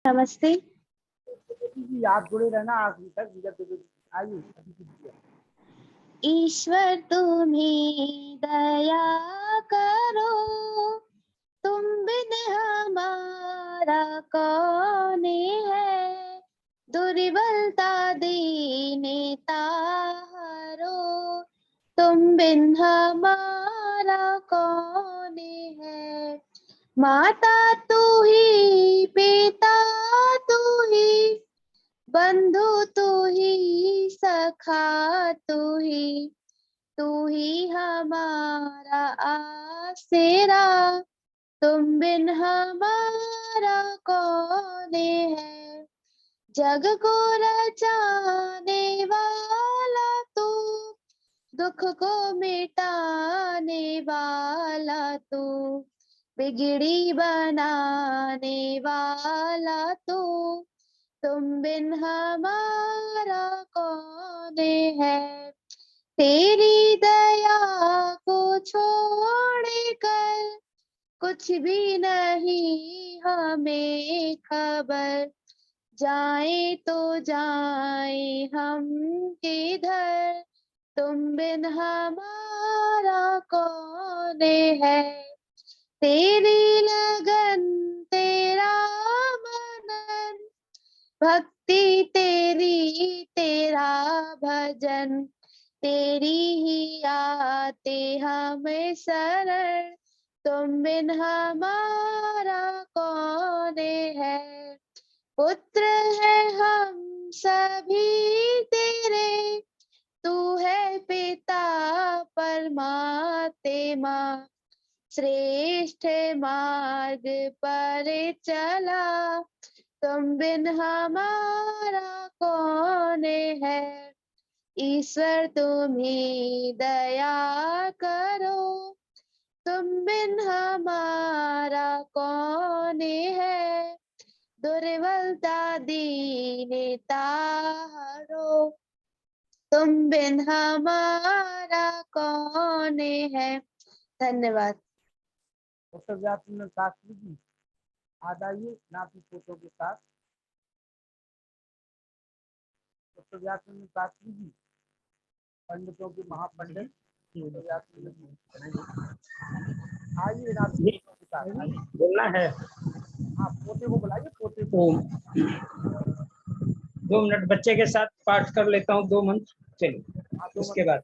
नमस्ते। जी आप जुड़े रहना आखिरी तक। आइए। ईश्वर तुम्हें दया करो, तुम बिन हमारा कौन है। दुर्बलता दीने तारो, तुम बिन हमारा कौन है। माता तू ही, पिता तू ही, बंधु तू ही, सखा तू ही हमारा आसरा। तुम बिन हमारा कौन है। जग को रचाने वाला तू, दुख को मिटाने वाला तू, बिगड़ी बनाने वाला तू, तुम बिन हमारा कौन है। तेरी दया को छोड़ कर कुछ भी नहीं हमें खबर। जाए तो जाए हम किधर, तुम बिन हमारा कौन है। तेरी लगन तेरा मनन, भक्ति तेरी तेरा भजन, तेरी ही आते हमें शरण। तुम बिन हमारा कौन है। पुत्र है हम सभी तेरे, तू है पिता परमात्मा। श्रेष्ठ मार्ग पर चला, तुम बिन हमारा कौन है। ईश्वर तुम्हें दया करो, तुम बिन हमारा कौन है। दुर्बलता दीने तारो, तुम बिन हमारा कौन है। धन्यवाद। शास्त्री जी आ जाइए नाती फोटो के साथ। शास्त्री जी पंडितों के महापंडित आइए नाती फोटो के साथ। बोलना है। हाँ पोते को बुलाइए, पोते को। 2 मिनट बच्चे के साथ पाठ कर लेता हूँ 2 मंत्र, चलिए उसके बाद।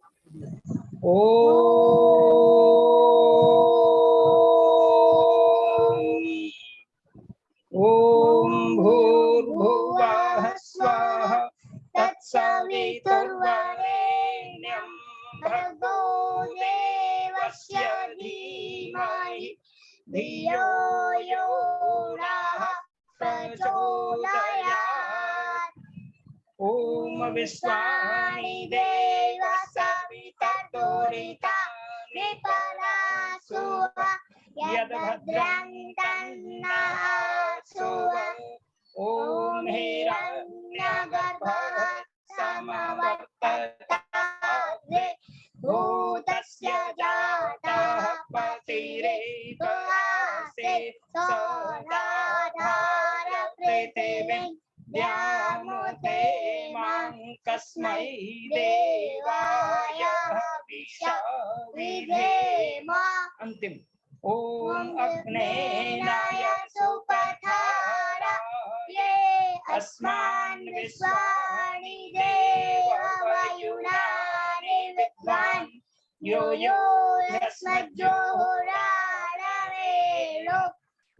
ओम भूर्भुवः स्वः तत्सवितुर्वरेण्यं भर्गो देवस्य धीमहि धियो यो नः प्रचोदयात्। ओम विश्वानि देव सवितर्दुरिता विपरासुः यद्भद्रं तन्नः सुवं। ओम हिरण्यगर्भः समवर्तते भूतस्य जातः पतिरेतुरासे सोदाधार पृथिवीं व्यामुते मां कस्मै देवाय विधेम। अंतिम। ओम अग्नेनाय सुपथाराये अस्मान् विश्वानि देवयुनानि विद्वान् यो यो यस्मज्जोहोरारवेणो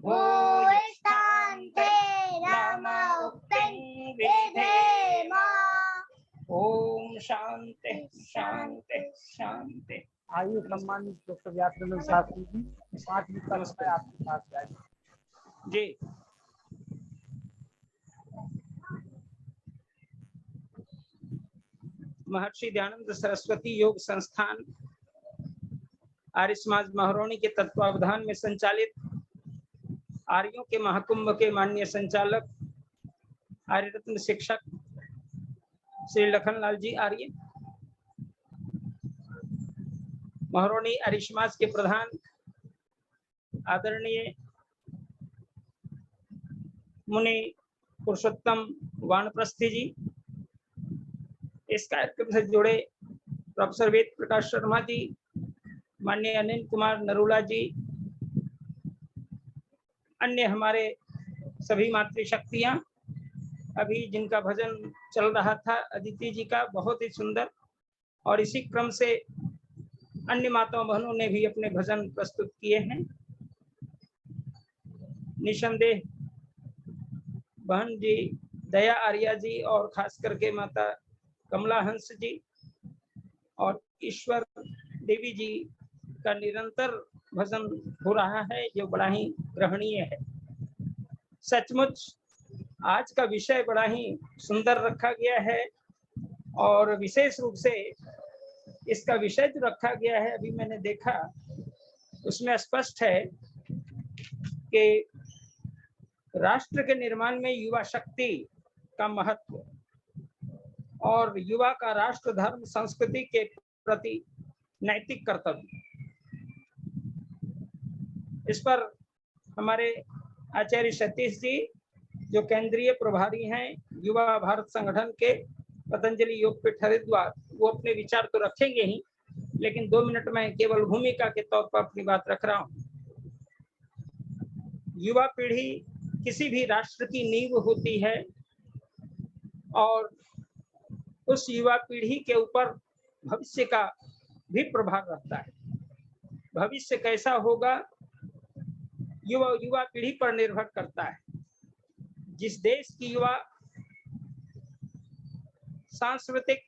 भूयिष्ठान्ते नम उक्तिं विधेम। ओम शांति शांति शांति। आइए सम्मानित डॉक्टर व्यासनंद शास्त्री जी 5 मिनट का समय आपके पास जाएगा जी। महर्षि दयानंद सरस्वती योग संस्थान आर्य समाज महरौनी के तत्वावधान में संचालित आर्यों के महाकुंभ के माननीय संचालक आर्य रत्न शिक्षक श्री लखनलाल जी आर्य, महरौनी आर्य समाज के प्रधान आदरणीय मुनि पुरुषोत्तम वानप्रस्थी जी, इस कार्यक्रम से जुड़े प्रोफेसर वेद प्रकाश शर्मा जी, माननीय अनिल कुमार नरूला जी, अन्य हमारे सभी मातृशक्तियां, अभी जिनका भजन चल रहा था अदिति जी का बहुत ही सुंदर, और इसी क्रम से अन्य माताओं बहनों ने भी अपने भजन प्रस्तुत किए हैं। निसंदेह बहन जी दया आर्या जी और खास करके माता कमला हंस जी और ईश्वर देवी जी का निरंतर भजन हो रहा है, जो बड़ा ही ग्रहणीय है। सचमुच आज का विषय बड़ा ही सुंदर रखा गया है, और विशेष रूप से इसका विषय जो रखा गया है, अभी मैंने देखा उसमें स्पष्ट है कि राष्ट्र के निर्माण में युवा शक्ति का महत्व और युवा का राष्ट्र धर्म संस्कृति के प्रति नैतिक कर्तव्य, इस पर हमारे आचार्य सतीश जी जो केंद्रीय प्रभारी हैं युवा भारत संगठन के पतंजलि योगपीठ हरिद्वार, वो अपने विचार तो रखेंगे ही, लेकिन 2 मिनट में केवल भूमिका के तौर पर अपनी बात रख रहा हूँ। युवा पीढ़ी किसी भी राष्ट्र की नींव होती है, और उस युवा पीढ़ी के ऊपर भविष्य का भी प्रभाव रहता है। भविष्य कैसा होगा युवा पीढ़ी पर निर्भर करता है। जिस देश की युवा सांस्कृतिक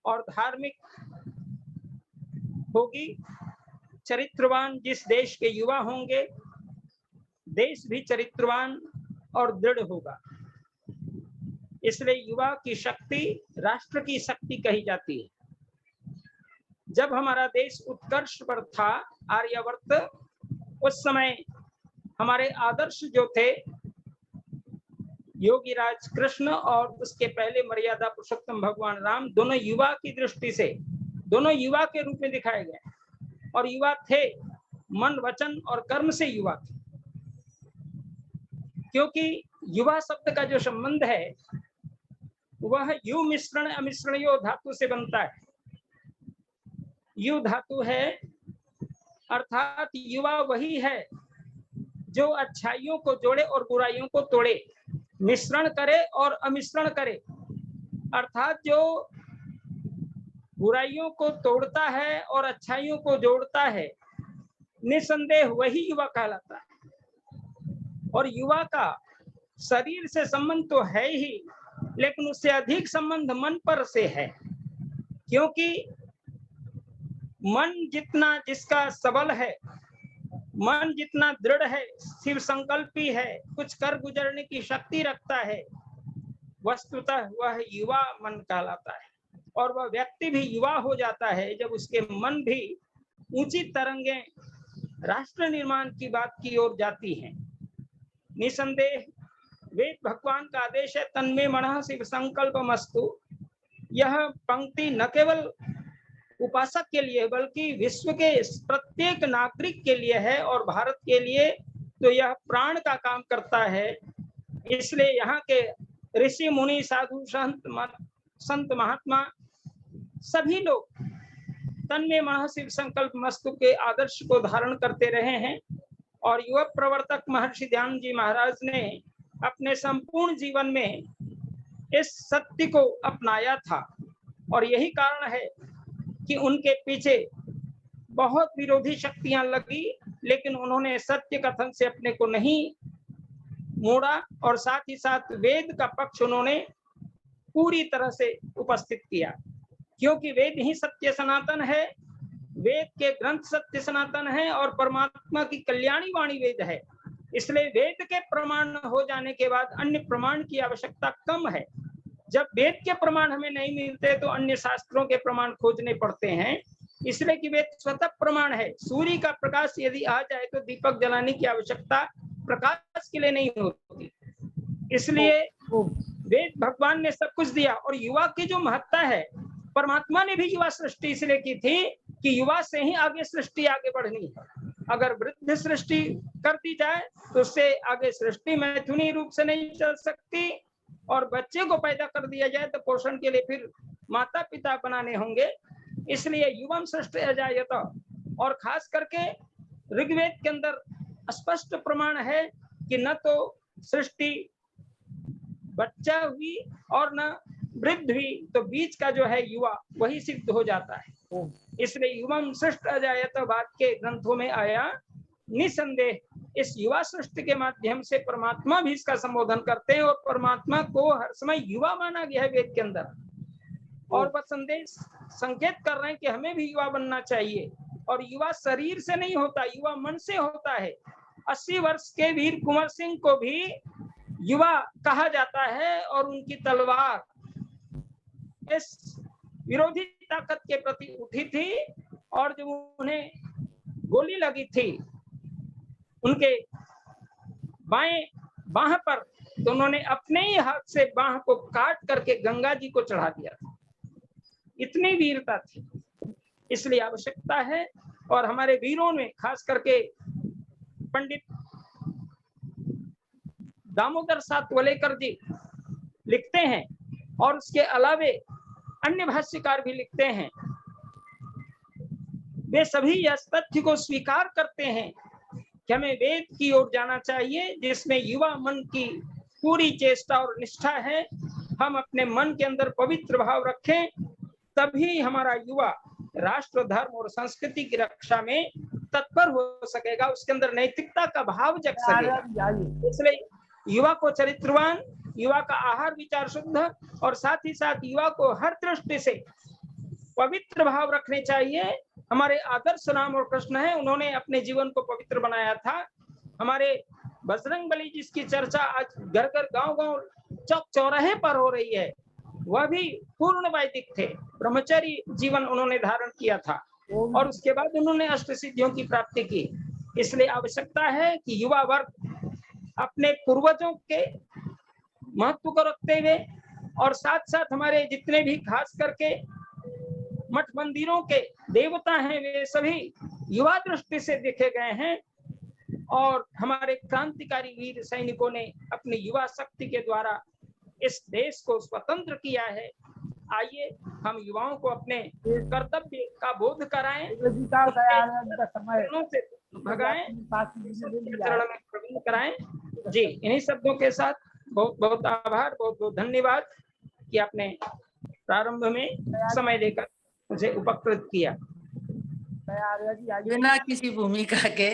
और धार्मिक होगी, चरित्रवान जिस देश के युवा होंगे, देश भी चरित्रवान और दृढ़ होगा। इसलिए युवा की शक्ति राष्ट्र की शक्ति कही जाती है। जब हमारा देश उत्कर्ष पर था, आर्यावर्त, उस समय हमारे आदर्श जो थे योगीराज कृष्ण और उसके पहले मर्यादा पुरुषोत्तम भगवान राम, दोनों युवा की दृष्टि से, दोनों युवा के रूप में दिखाए गए, और युवा थे मन वचन और कर्म से युवा थे। क्योंकि युवा शब्द का जो संबंध है वह यु मिश्रण अमिश्रणयो धातु से बनता है। यु धातु है, अर्थात युवा वही है जो अच्छाइयों को जोड़े और बुराइयों को तोड़े, मिश्रण करे और अमिश्रण करे, अर्थात जो बुराइयों को तोड़ता है और अच्छाइयों को जोड़ता है, निसंदेह वही युवा कहलाता है। और युवा का शरीर से संबंध तो है ही, लेकिन उससे अधिक संबंध मन पर से है, क्योंकि मन जितना जिसका सबल है, मन जितना दृढ़ है, शिव संकल्पी है, कुछ कर गुजरने की शक्ति रखता है, वस्तुतः वह युवा मन कहलाता है। और वह व्यक्ति भी युवा हो जाता है जब उसके मन भी ऊंची तरंगें राष्ट्र निर्माण की बात की ओर जाती हैं। निसंदेह वेद भगवान का आदेश है, तन्मे मनः शिव संकल्पमस्तु। यह पंक्ति न केवल उपासक के लिए बल्कि विश्व के प्रत्येक नागरिक के लिए है, और भारत के लिए तो यह प्राण का काम करता है। इसलिए यहाँ के ऋषि मुनि साधु संत महात्मा सभी लोग तन्मे मनः शिव संकल्प मस्तु के आदर्श को धारण करते रहे हैं, और युवा प्रवर्तक महर्षि ध्यान जी महाराज ने अपने संपूर्ण जीवन में इस सत्य को अपनाया था। और यही कारण है कि उनके पीछे बहुत विरोधी शक्तियां लगी, लेकिन उन्होंने सत्य कथन से अपने को नहीं मोड़ा, और साथ ही साथ वेद का पक्ष उन्होंने पूरी तरह से उपस्थित किया, क्योंकि वेद ही सत्य सनातन है, वेद के ग्रंथ सत्य सनातन है, और परमात्मा की कल्याणी वाणी वेद है। इसलिए वेद के प्रमाण हो जाने के बाद अन्य प्रमाण की आवश्यकता कम है। जब वेद के प्रमाण हमें नहीं मिलते तो अन्य शास्त्रों के प्रमाण खोजने पड़ते हैं, इसलिए कि वेद स्वतः प्रमाण है। सूर्य का प्रकाश यदि आ जाए तो दीपक जलाने की आवश्यकता प्रकाश के लिए नहीं होती। इसलिए वेद भगवान ने सब कुछ दिया। और युवा की जो महत्ता है, परमात्मा ने भी युवा सृष्टि इसलिए की थी कि युवा से ही आगे सृष्टि आगे बढ़नी है। अगर वृद्ध सृष्टि कर दी जाए तो उससे आगे सृष्टि मैथुनी रूप से नहीं चल सकती, और बच्चे को पैदा कर दिया जाए तो पोषण के लिए फिर माता पिता बनाने होंगे। इसलिए युवम सृष्टि अजायत, और खास करके ऋग्वेद के अंदर स्पष्ट प्रमाण है कि न तो सृष्टि बच्चा हुई और न वृद्ध हुई, तो बीच का जो है युवा वही सिद्ध हो जाता है। इसलिए युवम सृष्टि अजायत बात के ग्रंथों में आया। निसंदेह इस युवा सृष्टि के माध्यम से परमात्मा भी इसका संबोधन करते हैं, और परमात्मा को हर समय युवा माना गया है वेद के अंदर, और वह संदेश संकेत कर रहे हैं कि हमें भी युवा बनना चाहिए। और युवा शरीर से नहीं होता, युवा मन से होता है। 80 वर्ष के वीर कुंवर सिंह को भी युवा कहा जाता है, और उनकी तलवार इस विरोधी ताकत के प्रति उठी थी, और जब उन्हें गोली लगी थी उनके बाएं बाह पर, तो उन्होंने अपने ही हाथ से बाह को काट करके गंगा जी को चढ़ा दिया था। इतनी वीरता थी। इसलिए आवश्यकता है, और हमारे वीरों में खास करके पंडित दामोदर सातवलेकर जी लिखते हैं, और उसके अलावे अन्य भाष्यकार भी लिखते हैं। वे सभी इस तथ्य को स्वीकार करते हैं कि हमें वेद की ओर जाना चाहिए, जिसमें युवा मन की पूरी चेष्टा और निष्ठा है। हम अपने मन के अंदर पवित्र भाव रखें, तभी हमारा युवा राष्ट्र, धर्म और संस्कृति की रक्षा में तत्पर हो सकेगा, उसके अंदर नैतिकता का भाव जग सकेगा। इसलिए युवा को चरित्रवान, युवा का आहार विचार शुद्ध, और साथ ही साथ युवा को हर दृष्टि से पवित्र भाव रखने चाहिए। हमारे आदर्श राम और कृष्ण है, उन्होंने अपने जीवन को पवित्र बनाया था। हमारे बजरंगबली जिसकी चर्चा आज घर घर गांव गांव चौक चौराहे पर हो रही है, वह भी पूर्ण वैदिक थे। ब्रह्मचर्य जीवन उन्होंने धारण किया था, और उसके बाद उन्होंने अष्ट सिद्धियों की प्राप्ति की। इसलिए आवश्यकता है कि युवा वर्ग अपने पूर्वजों के महत्व को रखते हुए, और साथ साथ हमारे जितने भी खास करके मठ मंदिरों के देवता हैं, वे सभी युवा दृष्टि से देखे गए हैं, और हमारे क्रांतिकारी वीर सैनिकों ने अपनी युवा शक्ति के द्वारा इस देश को स्वतंत्र किया है। आइए हम युवाओं को अपने कर्तव्य का बोध कराएं, से भगाएं, चरण में प्रवीण कराएं। जी, इन्हीं शब्दों के साथ बहुत बहुत आभार, बहुत बहुत धन्यवाद कि आपने प्रारंभ में समय देकर मुझे उपकृत किया। बिना किसी भूमिका के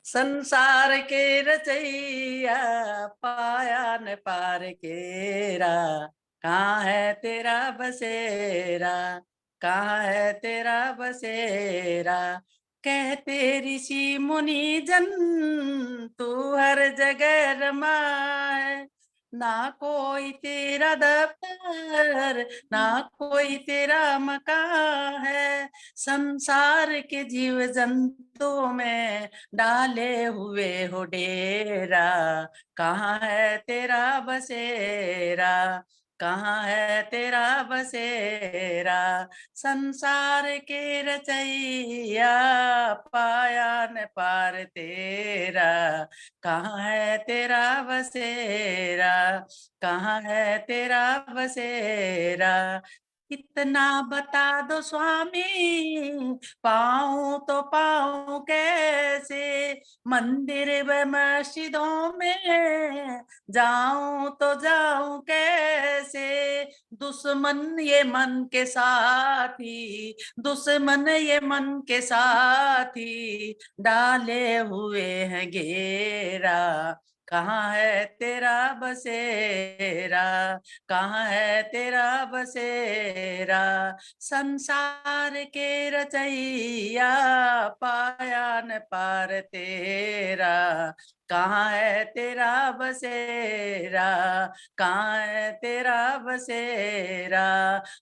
संसार के रचैया, पाया न पार केरा, कहाँ है तेरा बसेरा, कहाँ है तेरा बसेरा। कहते ऋषि मुनि जन तू हर जगह रमाए, ना कोई तेरा दफ्तर, ना कोई तेरा मकान है। संसार के जीव जंतु में डाले हुए हो डेरा, कहाँ है तेरा बसेरा, कहाँ है तेरा बसेरा। संसार के रचैया, पाया न पार तेरा, कहाँ है तेरा बसेरा, कहाँ है तेरा बसेरा। कितना बता दो स्वामी, पाऊं तो पाऊं कैसे, मंदिर व मस्जिदों में जाऊं तो जाऊं कैसे। दुश्मन ये मन के साथी, दुश्मन ये मन के साथी, डाले हुए हैं घेरा, कहाँ है तेरा बसेरा, कहाँ है तेरा बसेरा। संसार के रचैया, पाया न पार तेरा, कहाँ है तेरा बसेरा, कहाँ है तेरा बसेरा।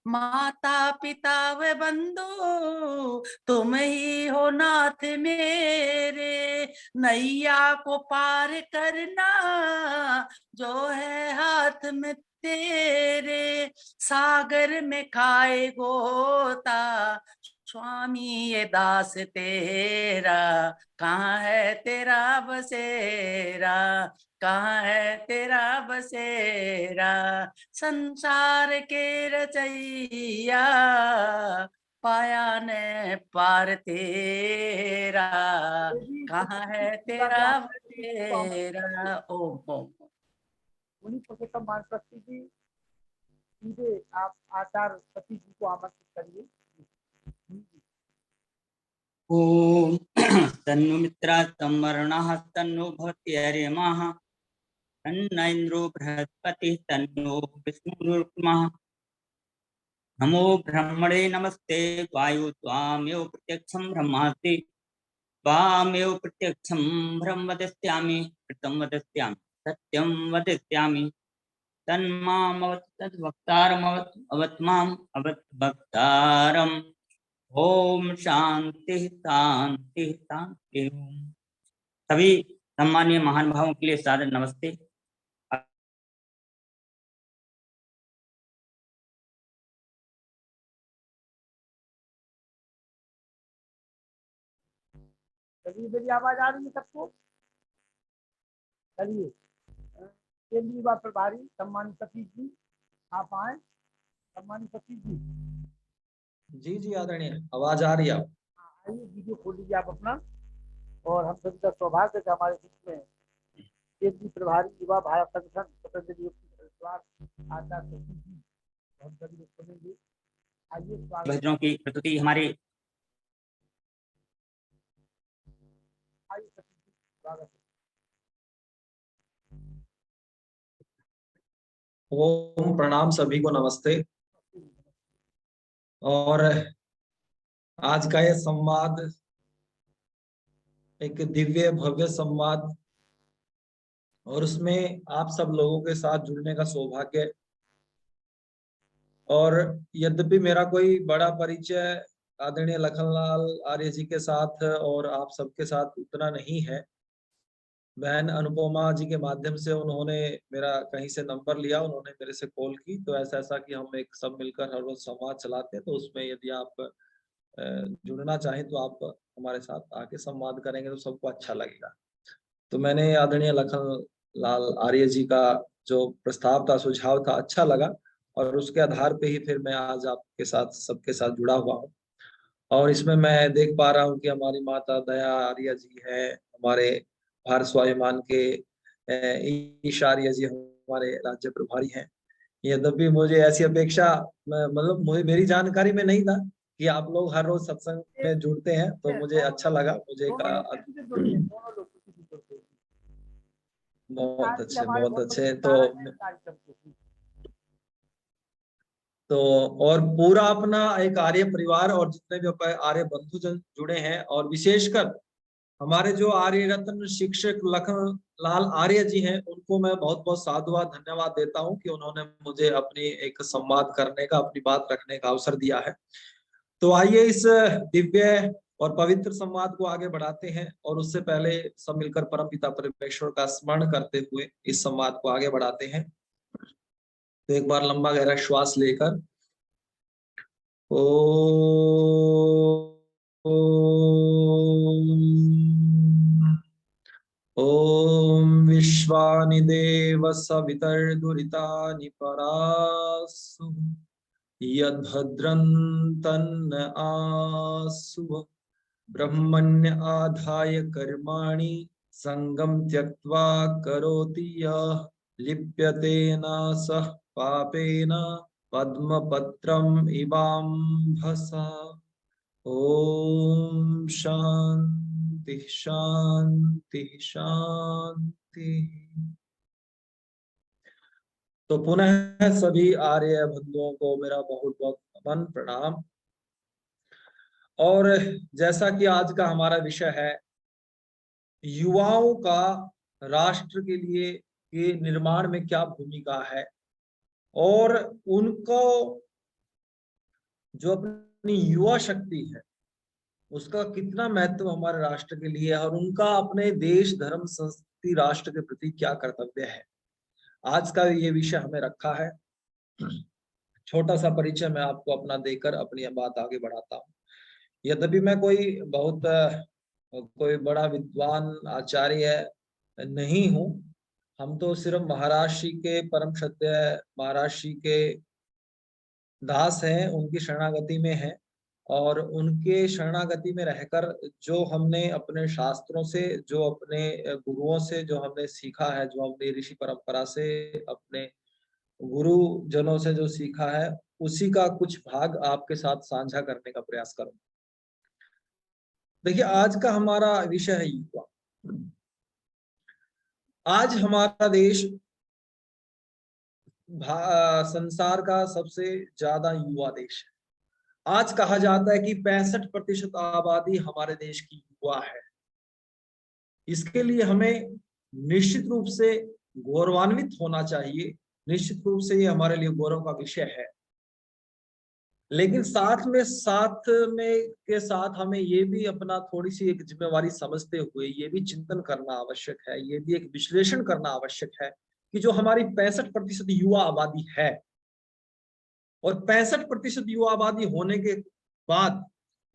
माता पिता व बंधु तुम ही हो नाथ मेरे, नैया को पार करना जो है हाथ में तेरे। सागर में खाए गोता स्वामी ये दास तेरा, कहाँ है तेरा बसेरा, कहाँ है तेरा बसेरा, संसार के रचैया, पाया ने पार तेरा, कहाँ है तेरा बसेरा। ओम ओम। उन्हीं पुरुषोत्तम मान शक्ति जी सीधे आप आचार्य सती जी को आमंत्रित करिए। ओम तन्नो मित्रा तमर्णः तन्नो भवति हरिमः तन्न इंद्रो बृहस्पति तन्नो विष्णुरुक्मः नमो ब्रह्मणे नमस्ते वायु त्वामेव प्रत्यक्षं ब्रह्मास्मि त्वामेव प्रत्यक्षं ब्रह्म वदिष्यामि कृतं वदिष्यामि सत्यं वदिष्यामि तन्मामवत् तद्वक्तारमवत् अवत्माम् अवत् वक्तारम्। ओम शांति शांति शांति। सभी सम्मानीय महान भावों के लिए सादर नमस्ते। चलिए, मेरी आवाज आ रही है सबको? चलिए, केंद्रीय युवा प्रभारी सम्मानित सतीश जी आप आए। सम्मानित सतीश जी जी जी आदरणीय, आवाज आ रही है? आइए, वीडियो खोल लीजिए आप अपना। और हम सभी का सौभाग्य है कि हमारे बीच में केंद्रीय प्रभारी युवा भारत संगठन पतंजलि योग की सरकार आचार्य सतीश जी, हम सभी लोग सुनेंगे। आइए, स्वागत। भजनों की प्रस्तुति हमारे आइए सतीश जी, स्वागत है। ओम प्रणाम, सभी को नमस्ते। और आज का यह संवाद एक दिव्य भव्य संवाद, और उसमें आप सब लोगों के साथ जुड़ने का सौभाग्य। और यद्यपि मेरा कोई बड़ा परिचय आदरणीय लखनलाल आर्य जी के साथ और आप सबके साथ उतना नहीं है, बहन अनुपमा जी के माध्यम से उन्होंने मेरा कहीं से नंबर लिया, उन्होंने मेरे से कॉल की, तो ऐसा कि हम एक सब मिलकर हर रोज संवाद चलाते हैं। तो उसमें यदि आप जुड़ना चाहें तो आप हमारे साथ आके संवाद करेंगे तो सबको अच्छा लगेगा। तो मैंने आदरणीय लखन लाल आर्य जी का जो प्रस्ताव था, सुझाव था, अच्छा लगा, और उसके आधार पे ही फिर मैं आज आपके साथ सबके साथ जुड़ा हुआ हूँ। और इसमें मैं देख पा रहा हूँ कि हमारी माता दया आर्य जी है, हमारे भारत स्वाभिमान के ईश आर्य जी हमारे राज्य प्रभारी हैं। यद्यपि मुझे ऐसी अपेक्षा, मतलब मुझे मेरी जानकारी में नहीं था कि आप लोग हर रोज सत्संग में जुड़ते हैं, तो मुझे अच्छा लगा। मुझे दोनों लोग किसी भी जुड़ते हैं। बहुत अच्छे, हमारे बहुत अच्छे। प्रचारक हैं कार्यक्रम के। तो और पूरा अपना एक आर्य परिवार और जितने भी आर्य बंधुजन जुड़े हैं, और विशेषकर हमारे जो आर्य रत्न शिक्षक लखन लाल आर्य जी हैं, उनको मैं बहुत बहुत साधुवाद धन्यवाद देता हूं कि उन्होंने मुझे अपनी एक संवाद करने का, अपनी बात रखने का अवसर दिया है। तो आइए इस दिव्य और पवित्र संवाद को आगे बढ़ाते हैं, और उससे पहले सब मिलकर परमपिता परमेश्वर का स्मरण करते हुए इस संवाद को आगे बढ़ाते हैं। तो एक बार लंबा गहरा श्वास लेकर ओम विश्वानि देव सवितर्दुरितानि परासु यद्भद्रं तन्न आसु ब्रह्मण्य आधाय कर्माणि संगम त्यक्त्वा करोति यः लिप्यते न सः पापेन पद्मपत्रम् इवाम्भसा। ओम शांति शांति शांति। तो पुनः सभी आर्य बंधुओं को मेरा बहुत बहुत नमन प्रणाम। और जैसा कि आज का हमारा विषय है, युवाओं का राष्ट्र के लिए के निर्माण में क्या भूमिका है, और उनको जो अपनी युवा शक्ति है उसका कितना महत्व हमारे राष्ट्र के लिए है, और उनका अपने देश धर्म संस्कृति राष्ट्र के प्रति क्या कर्तव्य है। आज का ये विषय हमें रखा है। छोटा सा परिचय मैं आपको अपना देकर अपनी बात आगे बढ़ाता हूँ। यद्यपि मैं कोई बहुत कोई बड़ा विद्वान आचार्य नहीं हूँ, हम तो सिर्फ महाराज श्री के परम सत्य महाराज श्री के दास हैं, उनकी शरणागति में है, और उनके शरणागति में रहकर जो हमने अपने शास्त्रों से, जो अपने गुरुओं से जो हमने सीखा है, जो हमने ऋषि परंपरा से, अपने गुरु जनों से जो सीखा है, उसी का कुछ भाग आपके साथ साझा करने का प्रयास करूंगा। देखिए, आज का हमारा विषय है युवा। आज हमारा देश संसार का सबसे ज्यादा युवा देश है। आज कहा जाता है कि 65% आबादी हमारे देश की युवा है। इसके लिए हमें निश्चित रूप से गौरवान्वित होना चाहिए, निश्चित रूप से ये हमारे लिए गौरव का विषय है। लेकिन साथ में के साथ हमें ये भी अपना थोड़ी सी एक जिम्मेवारी समझते हुए ये भी चिंतन करना आवश्यक है, ये भी एक विश्लेषण करना आवश्यक है कि जो हमारी 65% युवा आबादी है, और 65% युवा आबादी होने के बाद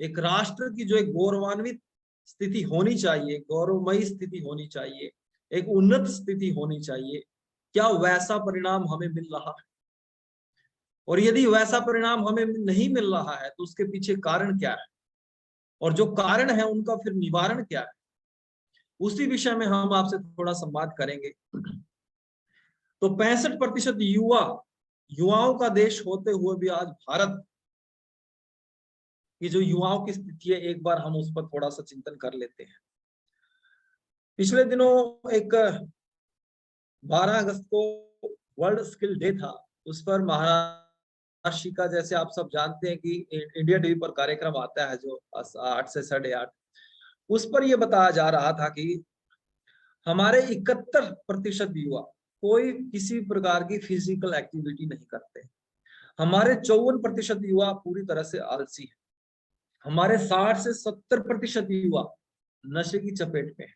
एक राष्ट्र की जो एक गौरवान्वित स्थिति होनी चाहिए, गौरवमयी स्थिति होनी चाहिए, एक उन्नत स्थिति होनी चाहिए, क्या वैसा परिणाम हमें मिल रहा है? और यदि वैसा परिणाम हमें नहीं मिल रहा है तो उसके पीछे कारण क्या है, और जो कारण है उनका फिर निवारण क्या है, उसी विषय में हम आपसे थोड़ा संवाद करेंगे। तो 65% युवाओं का देश होते हुए भी आज भारत की जो युवाओं की स्थिति है, एक बार हम उस पर थोड़ा सा चिंतन कर लेते हैं। पिछले दिनों एक 12 अगस्त को वर्ल्ड स्किल डे था, उस पर महाराष्ट्र का, जैसे आप सब जानते हैं कि इंडिया टीवी पर कार्यक्रम आता है जो 8 से 8:30, उस पर यह बताया जा रहा था कि हमारे 71% युवा कोई किसी प्रकार की फिजिकल एक्टिविटी नहीं करते। हमारे 54% युवा पूरी तरह से आलसी है। हमारे 60 से 70% युवा नशे की चपेट में है।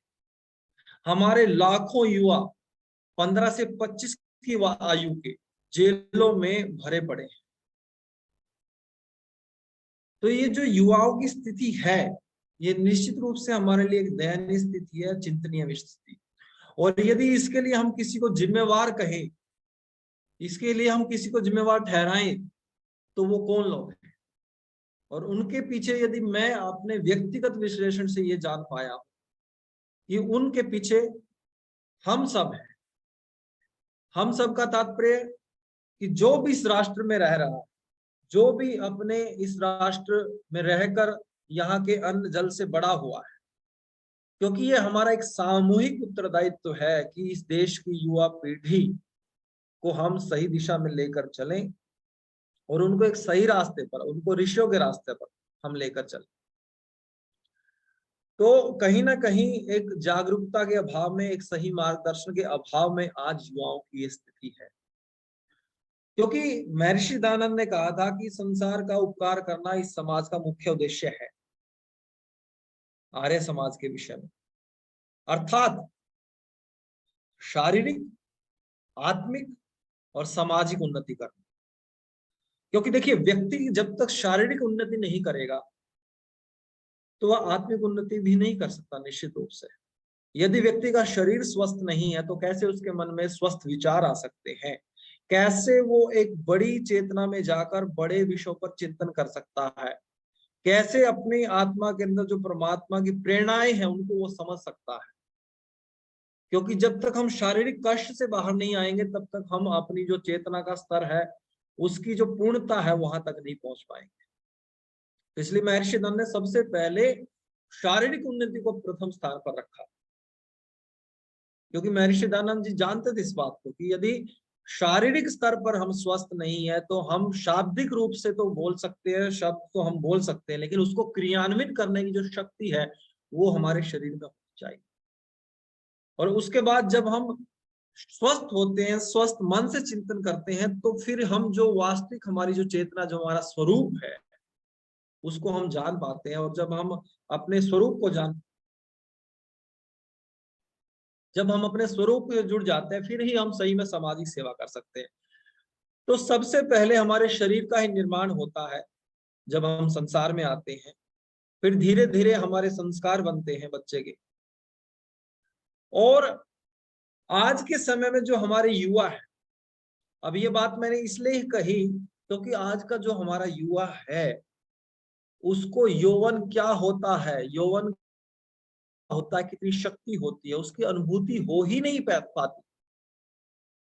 हमारे लाखों युवा 15 से 25 की आयु के जेलों में भरे पड़े हैं। तो ये जो युवाओं की स्थिति है, ये निश्चित रूप से हमारे लिए एक दयनीय स्थिति है, चिंतनीय स्थिति। और यदि इसके लिए हम किसी को जिम्मेवार कहें, इसके लिए हम किसी को जिम्मेवार ठहराएं, तो वो कौन लोग हैं? और उनके पीछे यदि मैं अपने व्यक्तिगत विश्लेषण से ये जान पाया कि उनके पीछे हम सब हैं। हम सब का तात्पर्य कि जो भी इस राष्ट्र में रह रहा है, जो भी अपने इस राष्ट्र में रहकर यहाँ के अन्न जल से बड़ा हुआ है, क्योंकि ये हमारा एक सामूहिक उत्तरदायित्व है कि इस देश की युवा पीढ़ी को हम सही दिशा में लेकर चलें और उनको एक सही रास्ते पर, उनको ऋषियों के रास्ते पर हम लेकर चलें। तो कहीं ना कहीं एक जागरूकता के अभाव में, एक सही मार्गदर्शन के अभाव में आज युवाओं की ये स्थिति है। क्योंकि महर्षि दयानंद ने कहा था कि संसार का उपकार करना इस समाज का मुख्य उद्देश्य है, आर्य समाज के विषय में, अर्थात शारीरिक, आत्मिक और सामाजिक उन्नति करना। क्योंकि देखिए, व्यक्ति जब तक शारीरिक उन्नति नहीं करेगा तो वह आत्मिक उन्नति भी नहीं कर सकता निश्चित रूप से। यदि व्यक्ति का शरीर स्वस्थ नहीं है तो कैसे उसके मन में स्वस्थ विचार आ सकते हैं, कैसे वो एक बड़ी चेतना में जाकर बड़े विषयों पर चिंतन कर सकता है, कैसे अपनी आत्मा के अंदर जो परमात्मा की प्रेरणाएं हैं उनको वो समझ सकता है। क्योंकि जब तक हम शारीरिक कष्ट से बाहर नहीं आएंगे तब तक हम अपनी जो चेतना का स्तर है, उसकी जो पूर्णता है, वहां तक नहीं पहुंच पाएंगे। इसलिए महर्षि दयानंद ने सबसे पहले शारीरिक उन्नति को प्रथम स्थान पर रखा, क्योंकि महर्षि दयानंद जी जानते थे इस बात को कि यदि शारीरिक स्तर पर हम स्वस्थ नहीं है तो हम शाब्दिक रूप से तो बोल सकते हैं, शब्द तो हम बोल सकते हैं, लेकिन उसको क्रियान्वित करने की जो शक्ति है वो हमारे शरीर में होनी चाहिए। और उसके बाद जब हम स्वस्थ होते हैं, स्वस्थ मन से चिंतन करते हैं, तो फिर हम जो वास्तविक हमारी जो चेतना, जो हमारा स्वरूप है, उसको हम जान पाते हैं। और जब हम अपने स्वरूप को जब हम अपने स्वरूप में जुड़ जाते हैं, फिर ही हम सही में सामाजिक सेवा कर सकते हैं। तो सबसे पहले हमारे शरीर का ही निर्माण होता है जब हम संसार में आते हैं। फिर धीरे धीरे हमारे संस्कार बनते हैं बच्चे के। और आज के समय में जो हमारे युवा है, अब ये बात मैंने इसलिए कही क्योंकि आज का जो हमारा युवा है उसको यौवन क्या होता है, यौवन होता है, कितनी शक्ति होती है, उसकी अनुभूति हो ही नहीं पाती।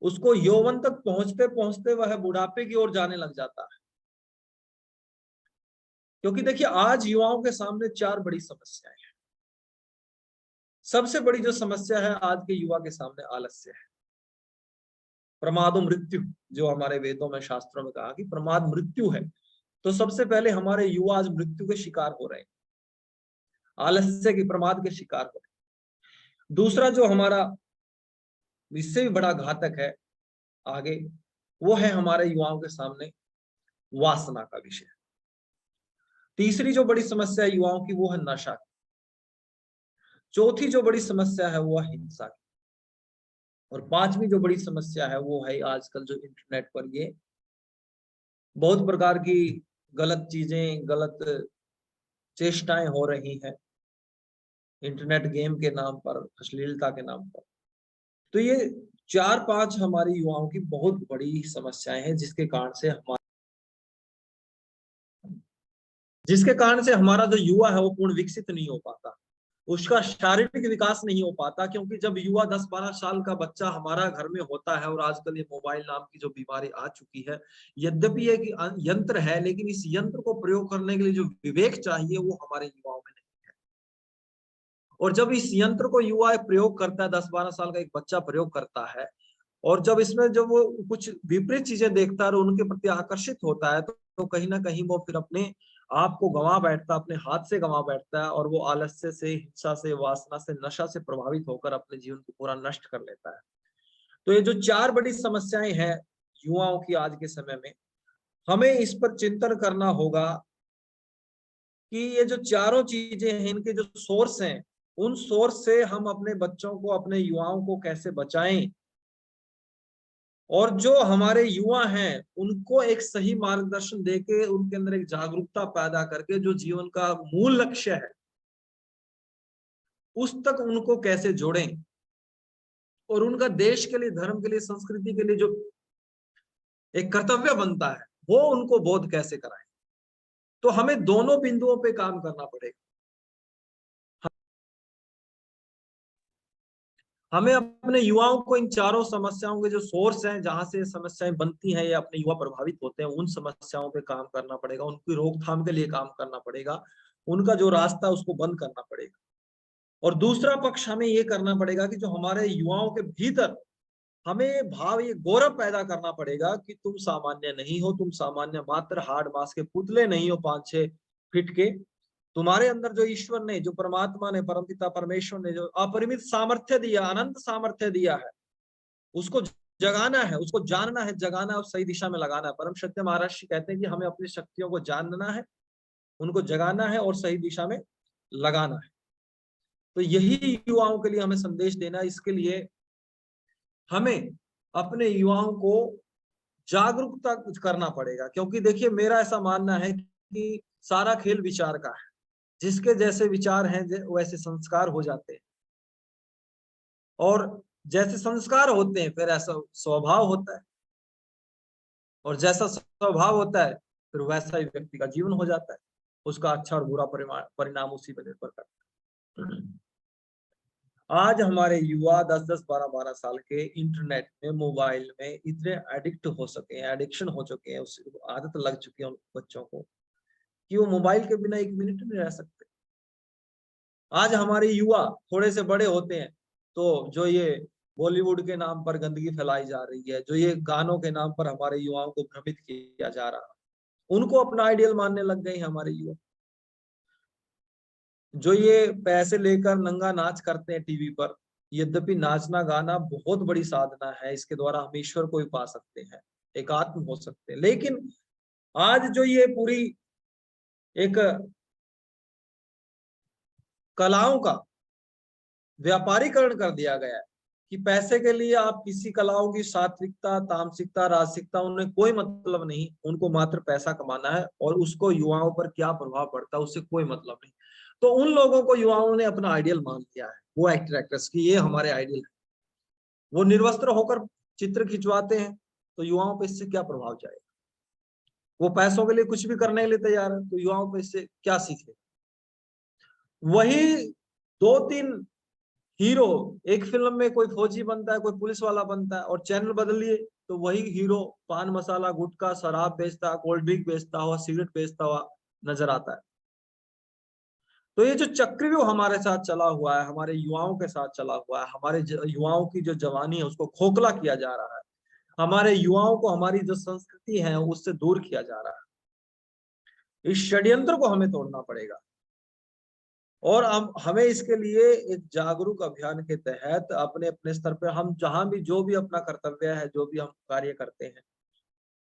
उसको यौवन तक पहुंचते पहुंचते वह बुढ़ापे की ओर जाने लग जाता है। क्योंकि देखिए आज युवाओं के सामने 4 बड़ी समस्याएं हैं। सबसे बड़ी जो समस्या है आज के युवा के सामने आलस्य है, प्रमाद मृत्यु, जो हमारे वेदों में शास्त्रों में कहा कि प्रमाद मृत्यु है। तो सबसे पहले हमारे युवा आज मृत्यु के शिकार हो रहे हैं, आलस्य की, प्रमाद के शिकार हो रहे हैं। दूसरा जो हमारा इससे भी बड़ा घातक है आगे, वो है हमारे युवाओं के सामने वासना का विषय। तीसरी जो बड़ी समस्या है युवाओं की वो है नशा की। चौथी जो बड़ी समस्या है वो है हिंसा की। और 5वीं जो बड़ी समस्या है वो है आजकल जो इंटरनेट पर ये बहुत प्रकार की गलत चीजें, गलत चेष्टाएं हो रही हैं इंटरनेट गेम के नाम पर, अश्लीलता के नाम पर। तो ये 4-5 हमारी युवाओं की बहुत बड़ी समस्याएं हैं जिसके कारण से हमारा जो युवा है वो पूर्ण विकसित नहीं हो पाता, उसका शारीरिक विकास नहीं हो पाता। क्योंकि जब युवा 10-12 साल का बच्चा हमारा घर में होता है, और आजकल ये मोबाइल नाम की जो बीमारी आ चुकी है, यद्यपि ये यंत्र है लेकिन इस यंत्र को प्रयोग करने के लिए जो विवेक चाहिए वो हमारे युवाओं में नहीं है। और जब इस यंत्र को युवा प्रयोग करता है, 10-12 साल का एक बच्चा प्रयोग करता है, और जब इसमें जब वो कुछ विपरीत चीजें देखता है और उनके प्रति आकर्षित होता है, तो कहीं ना कहीं वो फिर अपने आप को गंवा बैठता है, अपने हाथ से गंवा बैठता है, और वो आलस्य से, हिंसा से, वासना से, नशा से प्रभावित होकर अपने जीवन को पूरा नष्ट कर लेता है। तो ये जो 4 बड़ी समस्याएं हैं युवाओं की आज के समय में, हमें इस पर चिंतन करना होगा कि ये जो चारों चीजें हैं, इनके जो सोर्स हैं, उन सोर्स से हम अपने बच्चों को, अपने युवाओं को कैसे बचाएं, और जो हमारे युवा हैं उनको एक सही मार्गदर्शन देके उनके अंदर एक जागरूकता पैदा करके जो जीवन का मूल लक्ष्य है उस तक उनको कैसे जोड़ें, और उनका देश के लिए, धर्म के लिए, संस्कृति के लिए जो एक कर्तव्य बनता है वो उनको बोध कैसे कराएं। तो हमें दोनों बिंदुओं पे काम करना पड़ेगा। हमें अपने युवाओं को इन चारों समस्याओं के जो सोर्स हैं, जहां से समस्याएं बनती हैं या अपने युवा प्रभावित होते हैं, उन समस्याओं पे काम करना पड़ेगा, उनकी रोकथाम के लिए काम करना पड़ेगा, उनका जो रास्ता उसको बंद करना पड़ेगा। और दूसरा पक्ष हमें ये करना पड़ेगा कि जो हमारे युवाओं के भीतर हमें भाव, ये गौरव पैदा करना पड़ेगा कि तुम सामान्य नहीं हो, तुम सामान्य मात्र हाड़ मांस के पुतले नहीं हो 5-6 फीट के। तुम्हारे अंदर जो ईश्वर ने, जो परमात्मा ने, परमपिता परमेश्वर ने जो अपरिमित सामर्थ्य दिया, अनंत सामर्थ्य दिया है, उसको जगाना है, उसको जानना है, जगाना है और सही दिशा में लगाना है। परम सत्य महाराज कहते हैं कि हमें अपनी शक्तियों को जानना है, उनको जगाना है और सही दिशा में लगाना है। तो यही युवाओं के लिए हमें संदेश देना है। इसके लिए हमें अपने युवाओं को जागरूकता करना पड़ेगा। क्योंकि देखिए मेरा ऐसा मानना है कि सारा खेल विचार का है, जिसके जैसे विचार हैं वैसे संस्कार हो जाते हैं, और जैसे संस्कार होते हैं फिर ऐसा स्वभाव होता है, और जैसा स्वभाव होता है फिर वैसा ही व्यक्ति का जीवन हो जाता है, उसका अच्छा और बुरा परिणाम उसी पर निर्भर करता है। आज हमारे युवा 10-10, 12-12 साल के इंटरनेट में, मोबाइल में इतने एडिक्ट हो सके हैं, एडिक्शन हो चुके हैं, उससे आदत लग चुकी है उन बच्चों को कि वो मोबाइल के बिना 1 मिनट नहीं रह सकते। आज हमारे युवा थोड़े से बड़े होते हैं तो जो ये बॉलीवुड के नाम पर गंदगी फैलाई जा रही है, जो ये गानों के नाम पर हमारे युवाओं को भ्रमित किया जा रहा है, उनको अपना आइडियल मानने लग गए हैं हमारे युवा। जो ये पैसे लेकर नंगा नाच करते हैं टीवी पर, यद्यपि नाचना गाना बहुत बड़ी साधना है, इसके द्वारा हम ईश्वर को भी पा सकते हैं, एकात्म हो सकते हैं, लेकिन आज जो ये पूरी एक कलाओं का व्यापारीकरण कर दिया गया है कि पैसे के लिए आप किसी कलाओं की सात्विकता, तामसिकता, राजसिकता, उन्हें कोई मतलब नहीं, उनको मात्र पैसा कमाना है, और उसको युवाओं पर क्या प्रभाव पड़ता है उससे कोई मतलब नहीं। तो उन लोगों को युवाओं ने अपना आइडियल मान लिया है, वो एक्टर एक्ट्रेस की ये हमारे आइडियल है। वो निर्वस्त्र होकर चित्र खिंचवाते हैं, तो युवाओं पे इससे क्या प्रभाव जाएगा? वो पैसों के लिए कुछ भी करने के लिए तैयार है, तो युवाओं पे इससे क्या सीखे? वही 2-3 हीरो, एक फिल्म में कोई फौजी बनता है, कोई पुलिस वाला बनता है, और चैनल बदलिए तो वही हीरो पान मसाला, गुटखा, शराब बेचता, कोल्ड ड्रिंक बेचता हुआ, सिगरेट बेचता हुआ नजर आता है। तो ये जो चक्रव्यूह हमारे साथ चला हुआ है, हमारे युवाओं के साथ चला हुआ है, हमारे युवाओं की जो जवानी है उसको खोखला किया जा रहा है, हमारे युवाओं को हमारी जो संस्कृति है उससे दूर किया जा रहा है। इस षड्यंत्र को हमें तोड़ना पड़ेगा, और हमें इसके लिए एक जागरूक अभियान के तहत अपने अपने स्तर पर हम जहां भी जो भी अपना कर्तव्य है, जो भी हम कार्य करते हैं,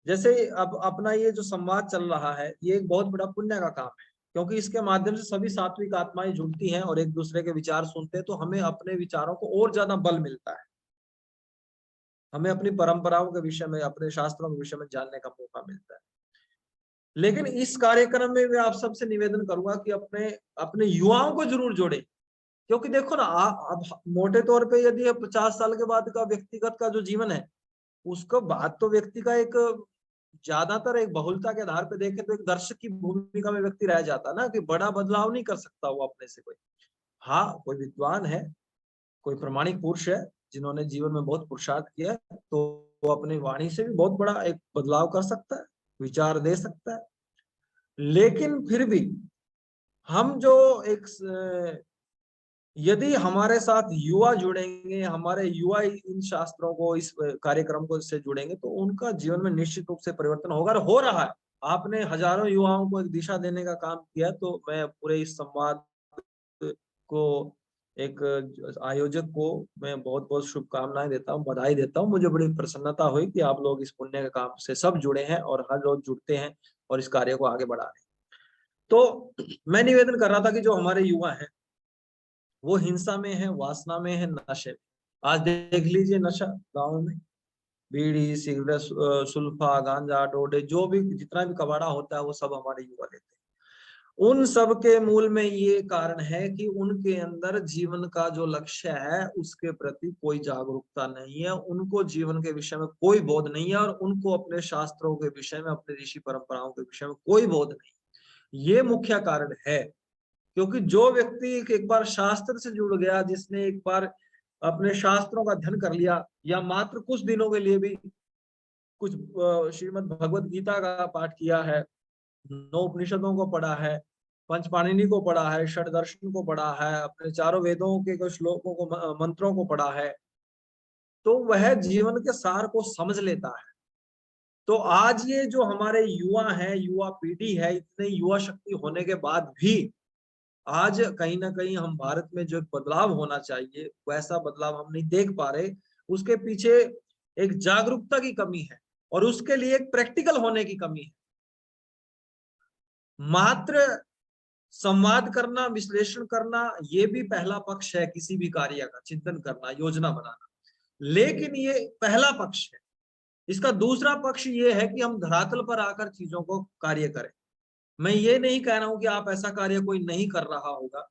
जैसे अब अपना ये जो संवाद चल रहा है, ये एक बहुत बड़ा पुण्य का काम है, क्योंकि इसके माध्यम से सभी सात्विक आत्माएं जुड़ती हैं और एक दूसरे के विचार सुनते हैं, तो हमें अपने विचारों को और ज्यादा बल मिलता है, हमें अपनी परंपराओं के विषय में, अपने शास्त्रों के विषय में जानने का मौका मिलता है। लेकिन इस कार्यक्रम में मैं आप सबसे निवेदन करूंगा कि अपने अपने युवाओं को जरूर जोड़े, क्योंकि देखो ना, अब मोटे तौर पे यदि 50 साल के बाद का व्यक्तिगत का जो जीवन है, उसको बाद तो व्यक्ति का एक ज्यादातर एक बहुलता के आधार पे देखें तो एक दर्शक की भूमिका में व्यक्ति रह जाता है ना, कि बड़ा बदलाव नहीं कर सकता वो अपने से कोई। हाँ, कोई विद्वान है, कोई प्रामाणिक पुरुष है जिन्होंने जीवन में बहुत पुरुषार्थ किया है, तो वो अपनी वाणी से भी बहुत बड़ा एक बदलाव कर सकता है, विचार दे सकता है। लेकिन फिर भी हम जो एक यदि हमारे साथ युवा जुड़ेंगे, हमारे युवा इन शास्त्रों को, इस कार्यक्रम को से जुड़ेंगे, तो उनका जीवन में निश्चित रूप से परिवर्तन होगा, और हो रहा है। आपने हजारों युवाओं को एक दिशा देने का काम किया, तो मैं पूरे इस संवाद को, एक आयोजक को मैं बहुत बहुत शुभकामनाएं देता हूँ, बधाई देता हूँ। मुझे बड़ी प्रसन्नता हुई कि आप लोग इस पुण्य के काम से सब जुड़े हैं और हर रोज जुड़ते हैं और इस कार्य को आगे बढ़ा रहे हैं। तो मैं निवेदन कर रहा था कि जो हमारे युवा हैं वो हिंसा में है, वासना में है, नशे में। आज देख लीजिए नशा गाँव में, बीड़ी, सिगरेट, सुल्फा, गांजा, डोडे, जो भी जितना भी कबाड़ा होता है वो सब हमारे युवा लेते हैं। उन सब के मूल में ये कारण है कि उनके अंदर जीवन का जो लक्ष्य है उसके प्रति कोई जागरूकता नहीं है, उनको जीवन के विषय में कोई बोध नहीं है, और उनको अपने शास्त्रों के विषय में, अपने ऋषि परंपराओं के विषय में कोई बोध नहीं। ये मुख्य कारण है, क्योंकि जो व्यक्ति एक बार शास्त्र से जुड़ गया, जिसने एक बार अपने शास्त्रों का अध्ययन कर लिया, या मात्र कुछ दिनों के लिए भी कुछ श्रीमद् भगवत गीता का पाठ किया है, 9 उपनिषदों को पढ़ा है, पंचपाणिनि को पढ़ा है, षड दर्शन को पढ़ा है, अपने चारों वेदों के कुछ श्लोकों को, मंत्रों को पढ़ा है, तो वह जीवन के सार को समझ लेता है। तो आज ये जो हमारे युवा हैं, युवा पीढ़ी है, इतने युवा शक्ति होने के बाद भी आज कहीं ना कहीं हम भारत में जो बदलाव होना चाहिए वैसा बदलाव हम नहीं देख पा रहे। उसके पीछे एक जागरूकता की कमी है, और उसके लिए एक प्रैक्टिकल होने की कमी है। मात्र संवाद करना, विश्लेषण करना, ये भी पहला पक्ष है किसी भी कार्य का, चिंतन करना, योजना बनाना, लेकिन ये पहला पक्ष है। इसका दूसरा पक्ष ये है कि हम धरातल पर आकर चीजों को कार्य करें। मैं ये नहीं कह रहा हूं कि आप ऐसा कार्य कोई नहीं कर रहा होगा,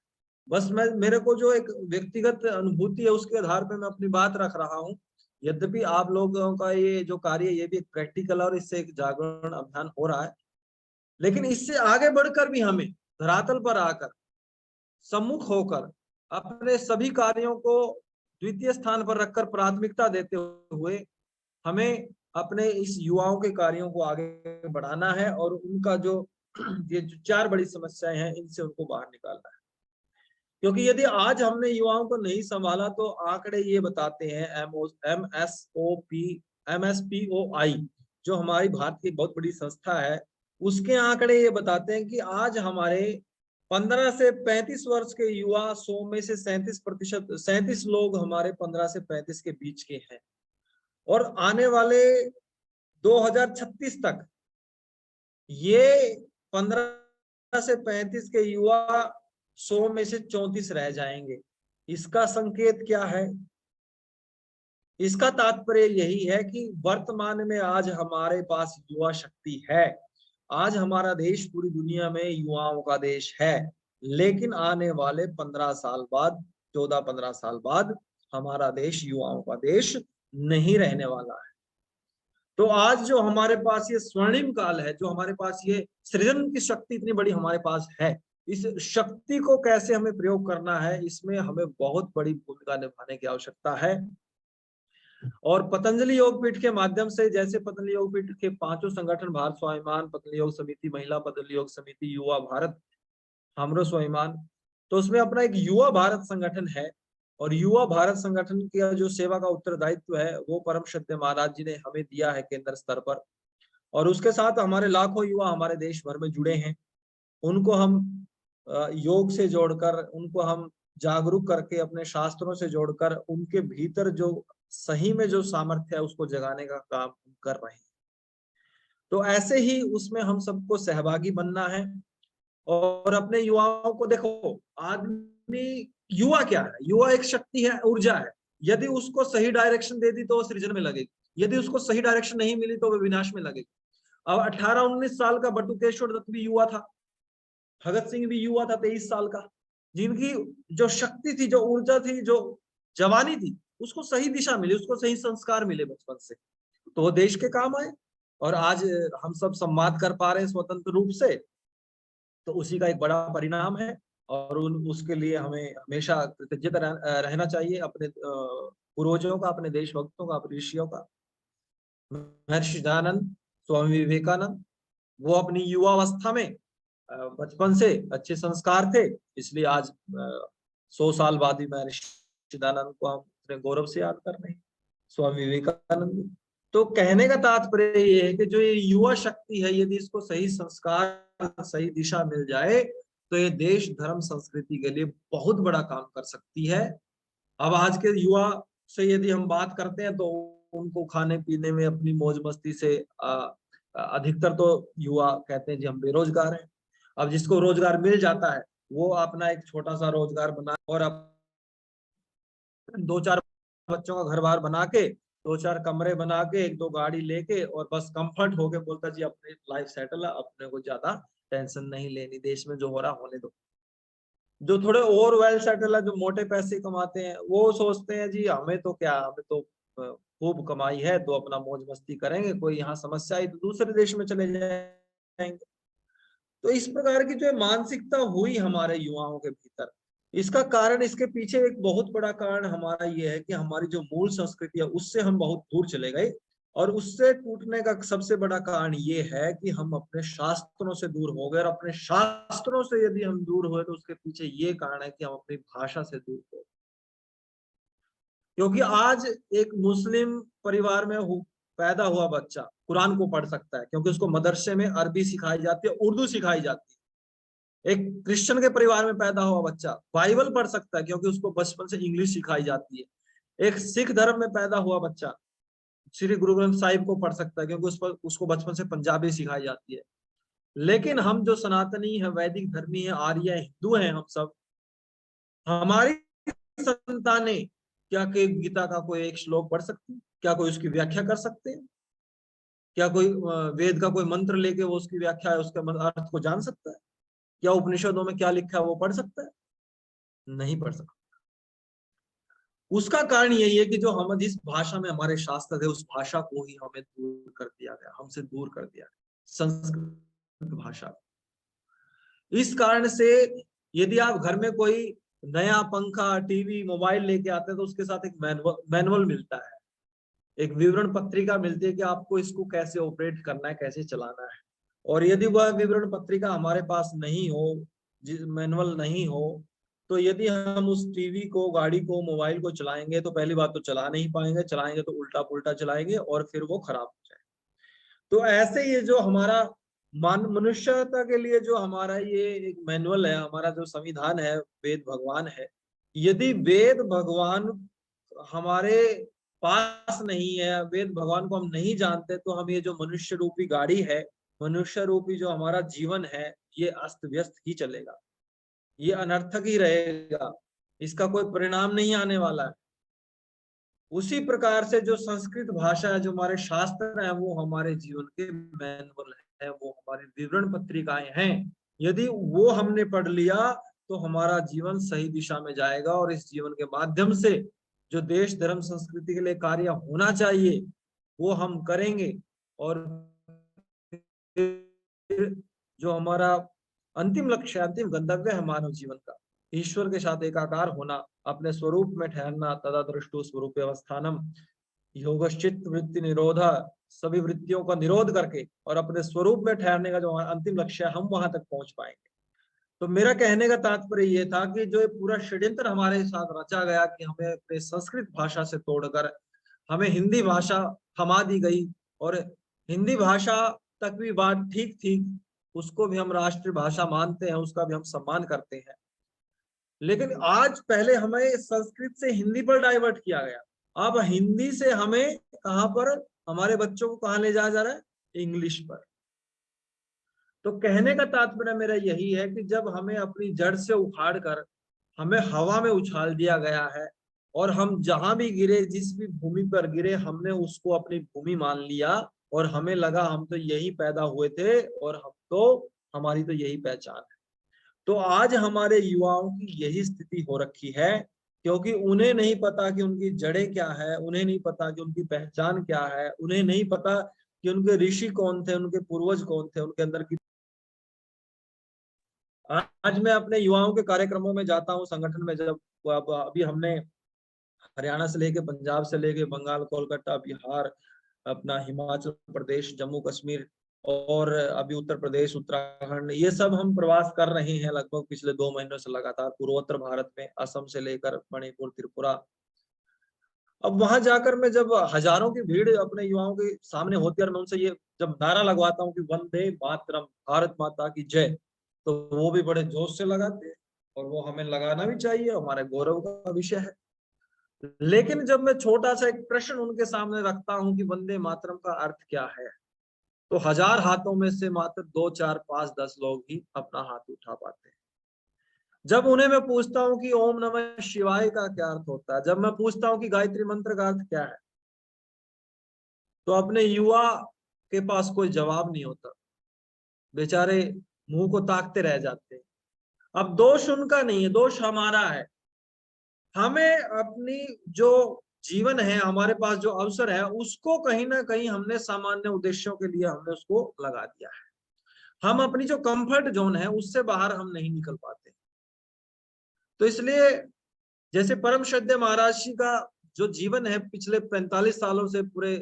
बस मेरे को जो एक व्यक्तिगत अनुभूति है उसके आधार पर मैं अपनी बात रख रहा हूं। यद्यपि आप लोगों का ये जो कार्य, ये भी एक प्रैक्टिकल और इससे एक जागरण अभियान हो रहा है, लेकिन इससे आगे बढ़कर भी हमें धरातल पर आकर, सम्मुख होकर, अपने सभी कार्यों को द्वितीय स्थान पर रखकर प्राथमिकता देते हुए हमें अपने इस युवाओं के कार्यों को आगे बढ़ाना है, और उनका जो ये जो 4 बड़ी समस्याएं हैं इनसे उनको बाहर निकालना है। क्योंकि यदि आज हमने युवाओं को नहीं संभाला, तो आंकड़े ये बताते हैं, MSPOI जो हमारी भारत की बहुत बड़ी संस्था है, उसके आंकड़े ये बताते हैं कि आज हमारे 15 से 35 वर्ष के युवा 100 में से 37 लोग हमारे 15 से 35 के बीच के हैं, और आने वाले 2036 तक ये 15 से 35 के युवा 100 में से 34 रह जाएंगे। इसका संकेत क्या है? इसका तात्पर्य यही है कि वर्तमान में आज हमारे पास युवा शक्ति है। आज हमारा देश पूरी दुनिया में युवाओं का देश है, लेकिन आने वाले 15 साल बाद, 14-15 साल बाद हमारा देश युवाओं का देश नहीं रहने वाला है। तो आज जो हमारे पास ये स्वर्णिम काल है, जो हमारे पास ये सृजन की शक्ति इतनी बड़ी हमारे पास है, इस शक्ति को कैसे हमें प्रयोग करना है, इसमें हमें बहुत बड़ी भूमिका निभाने की आवश्यकता है। और पतंजलि योगपीठ के माध्यम से, जैसे पतंजलि योगपीठ के 5 संगठन, भारत स्वाभिमान, पतंजलि योग समिति, महिला पतंजलि योग समिति, युवा भारत, हमरो स्वाभिमान, तो उसमें अपना एक युवा भारत संगठन है। और युवा भारत संगठन की जो सेवा का उत्तरदायित्व है वो परम श्रद्धेय महाराज जी ने हमें दिया है केंद्र स्तर पर। और उसके साथ हमारे लाखों युवा हमारे देश भर में जुड़े हैं। उनको हम योग से जोड़कर, उनको हम जागरूक करके, अपने शास्त्रों से जोड़कर उनके भीतर जो सही में जो सामर्थ्य है उसको जगाने का काम कर रहे हैं। तो ऐसे ही उसमें हम सबको सहभागी बनना है। और अपने युवाओं को देखो, आदमी, युवा क्या है? युवा एक शक्ति है, ऊर्जा है। यदि उसको सही डायरेक्शन दे दी तो वो सृजन में लगेगी, यदि उसको सही डायरेक्शन नहीं मिली तो वो विनाश में लगेगी। अब 18-19 साल का बटुकेश्वर दत्त भी युवा था, भगत सिंह भी युवा था 23 साल का, जिनकी जो शक्ति थी, जो ऊर्जा थी, जो जवानी थी, उसको सही दिशा मिली, उसको सही संस्कार मिले बचपन से, तो वो देश के काम आए। और आज हम सब संवाद कर पा रहे हैं स्वतंत्र रूप से, तो उसी का एक बड़ा परिणाम है। और उसके लिए हमें हमेशा कृतज्ञ रहना चाहिए अपने पूर्वजों का, अपने देशभक्तों का, अपने ऋषियों का। महर्षि दयानंद, स्वामी विवेकानंद, वो अपनी युवावस्था में बचपन से अच्छे संस्कार थे, इसलिए आज 100 साल बाद भी महर्षि दयानंद को हम अपने गौरव से याद कर रहे हैं, स्वामी विवेकानंद। तो कहने का तात्पर्य ये है कि जो ये युवा शक्ति है, यदि इसको सही संस्कार, सही दिशा मिल जाए तो ये देश, धर्म, संस्कृति के लिए बहुत बड़ा काम कर सकती है। अब आज के युवा से यदि हम बात करते हैं तो उनको खाने पीने में, अपनी मौज मस्ती से अधिकतर तो युवा कहते हैं जी हम बेरोजगार हैं। अब जिसको रोजगार मिल जाता है वो अपना एक छोटा सा रोजगार बना और अब 2-4 बच्चों का घर बार बना के, 2-4 कमरे बना के, 1-2 गाड़ी लेके और बस कंफर्ट होके बोलता जी अपनी लाइफ सेटल है, अपने को ज्यादा टेंशन नहीं लेनी, देश में जो हो रहा होने दो। जो थोड़े और वेल सेटल है, जो मोटे पैसे कमाते हैं, वो सोचते हैं जी हमें तो क्या, हमें तो खूब कमाई है तो अपना मौज मस्ती करेंगे, कोई यहाँ समस्या आई तो दूसरे देश में चले जाएंगे। तो इस प्रकार की जो मानसिकता हुई हमारे युवाओं के भीतर, इसका कारण, इसके पीछे एक बहुत बड़ा कारण हमारा ये है कि हमारी जो मूल संस्कृति है उससे हम बहुत दूर चले गए। और उससे टूटने का सबसे बड़ा कारण ये है कि हम अपने शास्त्रों से दूर हो गए। और अपने शास्त्रों से यदि हम दूर हुए तो उसके पीछे ये कारण है कि हम अपनी भाषा से दूर हो। क्योंकि आज एक मुस्लिम परिवार में पैदा हुआ बच्चा कुरान को पढ़ सकता है क्योंकि उसको मदरसे में अरबी सिखाई जाती है, उर्दू सिखाई जाती है। एक क्रिश्चियन के परिवार में पैदा हुआ बच्चा बाइबल पढ़ सकता है क्योंकि उसको बचपन से इंग्लिश सिखाई जाती है। एक सिख धर्म में पैदा हुआ बच्चा श्री गुरु ग्रंथ साहिब को पढ़ सकता है क्योंकि उसको बचपन से पंजाबी सिखाई जाती है। लेकिन हम जो सनातनी है, वैदिक धर्मी है, आर्य हिंदू हैं, हम सब, हमारी संतानें क्या कोई गीता का कोई एक श्लोक पढ़ सकती है? क्या कोई उसकी व्याख्या कर सकते हैं? क्या कोई वेद का कोई मंत्र लेके वो उसकी व्याख्या है, उसके अर्थ को जान सकता है? क्या उपनिषदों में क्या लिखा है वो पढ़ सकता है? नहीं पढ़ सकता। उसका कारण यही है कि जो हम जिस भाषा में हमारे शास्त्र थे उस भाषा को ही हमें दूर कर दिया गया, हमसे दूर कर दिया गया, संस्कृत भाषा। इस कारण से यदि आप घर में कोई नया पंखा, टीवी, मोबाइल लेके आते हैं तो उसके साथ एक मैनुअल मिलता है, एक विवरण पत्रिका मिलती है कि आपको इसको कैसे ऑपरेट करना है, कैसे चलाना है। और यदि वह विवरण पत्रिका हमारे पास नहीं हो, मैनुअल नहीं हो, तो यदि हम उस टीवी को, गाड़ी को, मोबाइल को चलाएंगे तो पहली बात तो चला नहीं पाएंगे, चलाएंगे तो उल्टा पुल्टा चलाएंगे और फिर वो खराब हो जाए। तो ऐसे ये जो हमारा मनुष्यता के लिए जो हमारा ये एक मैनुअल है, हमारा जो संविधान है, वेद भगवान है, यदि वेद भगवान हमारे पास नहीं है, वेद भगवान को हम नहीं जानते, तो हम ये जो मनुष्य रूपी गाड़ी है, मनुष्य रूपी जो हमारा जीवन है, ये अस्त व्यस्त ही चलेगा, ये अनर्थक ही रहेगा, इसका कोई परिणाम नहीं आने वाला है। उसी प्रकार से जो संस्कृत भाषा है, जो हमारे शास्त्र है, वो हमारे जीवन के मैनुअल है, वो हमारी विवरण पत्रिकाएं हैं। यदि वो हमने पढ़ लिया तो हमारा जीवन सही दिशा में जाएगा, और इस जीवन के माध्यम से जो देश धर्म संस्कृति के लिए कार्य होना चाहिए वो हम करेंगे। और जो हमारा अंतिम लक्ष्य, अंतिम गंतव्य है मानव जीवन का, ईश्वर के साथ एकाकार होना, अपने स्वरूप में ठहरना, तदा दृष्टो स्वरूप अवस्थानम, योगश्चित वृत्ति निरोधा, सभी वृत्तियों का निरोध करके और अपने स्वरूप में ठहरने का जो अंतिम लक्ष्य है, हम वहां तक पहुंच पाएंगे। तो मेरा कहने का तात्पर्य ये था कि जो ये पूरा षड्यंत्र हमारे साथ रचा गया कि हमें अपने संस्कृत भाषा से तोड़कर हमें हिंदी भाषा थमा दी गई, और हिंदी भाषा तक भी बात ठीक थी, उसको भी हम राष्ट्रीय भाषा मानते हैं, उसका भी हम सम्मान करते हैं। लेकिन आज पहले हमें संस्कृत से हिंदी पर डाइवर्ट किया गया, अब हिंदी से हमें कहां पर, हमारे बच्चों को कहां ले जाया जा रहा है, इंग्लिश पर। तो कहने का तात्पर्य मेरा यही है कि जब हमें अपनी जड़ से उखाड़ कर हमें हवा में उछाल दिया गया है, और हम जहां भी गिरे, जिस भी भूमि पर गिरे, हमने उसको अपनी भूमि मान लिया, और हमें लगा हम तो यही पैदा हुए थे, और हम तो, हमारी तो यही पहचान है। तो आज हमारे युवाओं की यही स्थिति हो रखी है, क्योंकि उन्हें नहीं पता कि उनकी जड़ें क्या है, उन्हें नहीं पता कि उनकी पहचान क्या है, उन्हें नहीं पता कि उनके ऋषि कौन थे, उनके पूर्वज कौन थे, उनके अंदर की। आज मैं अपने युवाओं के कार्यक्रमों में जाता हूँ, संगठन में, जब अभी हमने हरियाणा से लेके, पंजाब से लेके, बंगाल, कोलकाता, बिहार, अपना हिमाचल प्रदेश, जम्मू कश्मीर, और अभी उत्तर प्रदेश, उत्तराखंड, ये सब हम प्रवास कर रहे हैं लगभग पिछले 2 महीनों से लगातार, पूर्वोत्तर भारत में, असम से लेकर मणिपुर, त्रिपुरा। अब वहां जाकर मैं जब हजारों की भीड़ अपने युवाओं के सामने होती है, और मैं उनसे ये जब नारा लगवाता हूँ कि वंदे मातरम, भारत माता की जय, तो वो भी बड़े जोश से लगाते हैं, और वो हमें लगाना भी चाहिए, हमारे गौरव का विषय है। लेकिन जब मैं छोटा सा एक प्रश्न उनके सामने रखता हूं कि वंदे मातरम का अर्थ क्या है, तो 1000 हाथों में से मात्र 2, 4, 5, 10 लोग ही अपना हाथ उठा पाते हैं। जब उन्हें मैं पूछता हूं कि ओम नमः शिवाय का क्या अर्थ होता है, जब मैं पूछता हूं कि गायत्री मंत्र का अर्थ क्या है, तो अपने युवा के पास कोई जवाब नहीं होता, बेचारे मुंह को ताकते रह जाते हैं। अब दोष उनका नहीं है, दोष हमारा है। हमें अपनी जो जीवन है, हमारे पास जो अवसर है, उसको कहीं ना कहीं हमने सामान्य उद्देश्यों के लिए हमने उसको लगा दिया है। हम अपनी जो कंफर्ट जोन है उससे बाहर हम नहीं निकल पाते। तो इसलिए जैसे परम श्रद्धेय महाराज जी का जो जीवन है पिछले 45 सालों से पूरे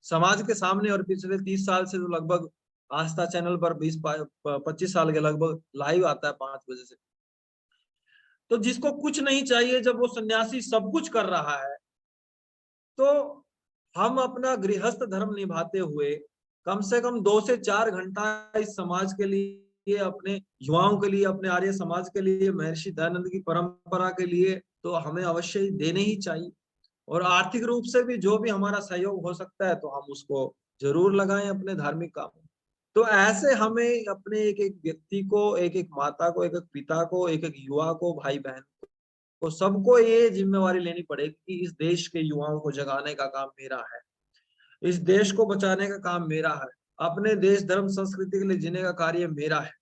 समाज के सामने, और पिछले 30 साल से जो लगभग आस्था चैनल पर 20-25 साल के लगभग लाइव आता है 5 बजे से, तो जिसको कुछ नहीं चाहिए, जब वो सन्यासी सब कुछ कर रहा है, तो हम अपना गृहस्थ धर्म निभाते हुए कम से कम 2 से 4 घंटा इस समाज के लिए, अपने युवाओं के लिए, अपने आर्य समाज के लिए, महर्षि दयानंद की परंपरा के लिए तो हमें अवश्य ही देने ही चाहिए। और आर्थिक रूप से भी जो भी हमारा सहयोग हो सकता है तो हम उसको जरूर लगाएं अपने धार्मिक काम। तो ऐसे हमें अपने एक एक व्यक्ति को, एक एक माता को, एक एक पिता को, एक एक युवा को, भाई बहन को, सबको ये जिम्मेवारी लेनी पड़ेगी कि इस देश के युवाओं को जगाने का काम मेरा है, इस देश को बचाने का काम मेरा है, अपने देश धर्म संस्कृति के लिए जीने का कार्य मेरा है,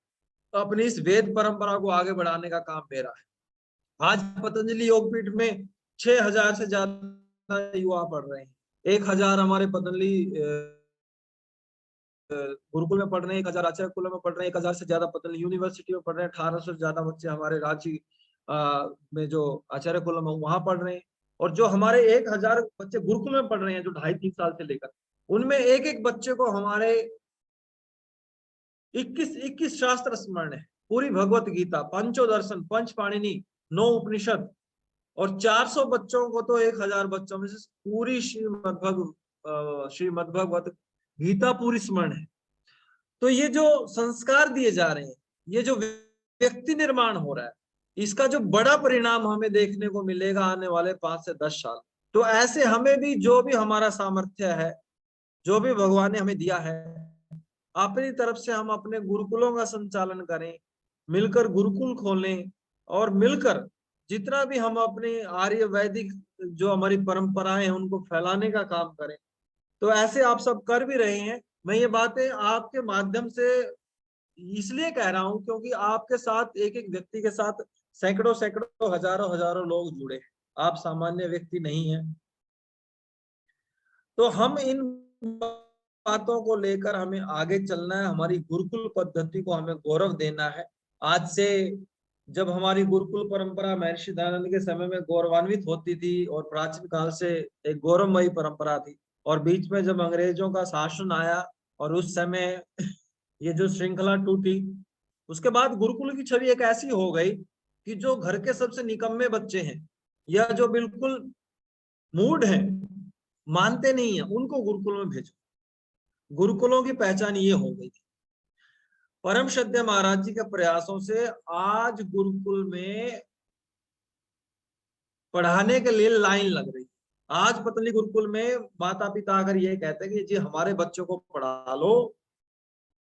अपनी इस वेद परंपरा को आगे बढ़ाने का काम मेरा है। आज पतंजलि योगपीठ में 6000 से ज्यादा युवा पढ़ रहे हैं। 1000 हमारे पतंजलि गुरुकुल में पढ़ रहे हैं, 1000 आचार्य कुल में पढ़ रहे हैं, 1000 से ज्यादा पतंजलि यूनिवर्सिटी में पढ़ रहे हैं, 1800 से ज्यादा बच्चे हमारे रांची में जो आचार्य कुल में वहां पढ़ रहे हैं। और जो हमारे 1000 बच्चे गुरुकुल में पढ़ रहे हैं जो 2.5-3 साल से लेकर, उनमें एक एक बच्चे को हमारे 21 शास्त्र स्मरण है, पूरी भगवत गीता, पंचोदर्शन, पंच पाणिनि, 9 उपनिषद, और 400 बच्चों को तो 1000 बच्चों में से पूरी श्रीमद् भगवत गीता पूरी स्मरण है। तो ये जो संस्कार दिए जा रहे हैं, ये जो व्यक्ति निर्माण हो रहा है, इसका जो बड़ा परिणाम हमें देखने को मिलेगा आने वाले 5 से 10 साल। तो ऐसे हमें भी जो भी हमारा सामर्थ्य है, जो भी भगवान ने हमें दिया है, अपनी तरफ से हम अपने गुरुकुलों का संचालन करें, मिलकर गुरुकुल खोलें, और मिलकर जितना भी हम अपने आर्य वैदिक जो हमारी परंपराएं हैं उनको फैलाने का काम करें। तो ऐसे आप सब कर भी रहे हैं। मैं ये बातें आपके माध्यम से इसलिए कह रहा हूं क्योंकि आपके साथ, एक एक व्यक्ति के साथ सैकड़ों सैकड़ों हजारों हजारों लोग जुड़े हैं, आप सामान्य व्यक्ति नहीं हैं। तो हम इन बातों को लेकर हमें आगे चलना है, हमारी गुरुकुल पद्धति को हमें गौरव देना है। आज से जब हमारी गुरुकुल परंपरा महर्षि दयानंद के समय में गौरवान्वित होती थी और प्राचीन काल से एक गौरवमयी परंपरा थी, और बीच में जब अंग्रेजों का शासन आया और उस समय ये जो श्रृंखला टूटी, उसके बाद गुरुकुल की छवि एक ऐसी हो गई कि जो घर के सबसे निकम्मे बच्चे हैं या जो बिल्कुल मूड हैं, मानते नहीं है, उनको गुरुकुल में भेजो। गुरुकुलों की पहचान ये हो गई थी। परम श्रद्धेय महाराज जी के प्रयासों से आज गुरुकुल में पढ़ाने के लिए लाइन लग रही है। आज पतंजलि गुरुकुल में माता पिता अगर ये कहते हैं कि जी हमारे बच्चों को पढ़ा लो,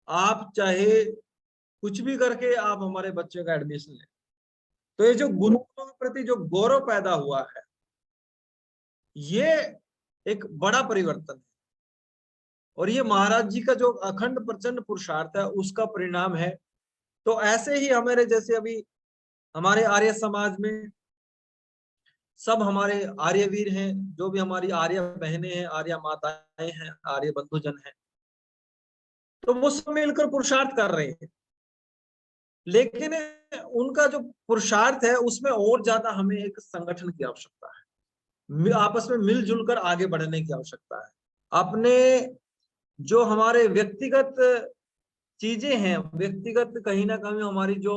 आप चाहे कुछ भी करके आप हमारे बच्चे का एडमिशन लें, तो ये जो गुरुकुलों के प्रति जो गौरव पैदा हुआ है, ये एक बड़ा परिवर्तन है। और ये महाराज जी का जो अखंड प्रचंड पुरुषार्थ है उसका परिणाम है। तो ऐसे ही हमारे जैसे अभी हमारे आर्य समाज में सब हमारे आर्य वीर हैं, जो भी हमारी आर्य बहनें हैं, आर्य माताएं हैं, आर्य बंधुजन हैं, तो वो सब मिलकर पुरुषार्थ कर रहे हैं। लेकिन उनका जो पुरुषार्थ है उसमें और ज्यादा हमें एक संगठन की आवश्यकता है, आपस में मिलजुल कर आगे बढ़ने की आवश्यकता है। अपने जो हमारे व्यक्तिगत चीजें हैं, व्यक्तिगत कहीं ना कहीं हमारी जो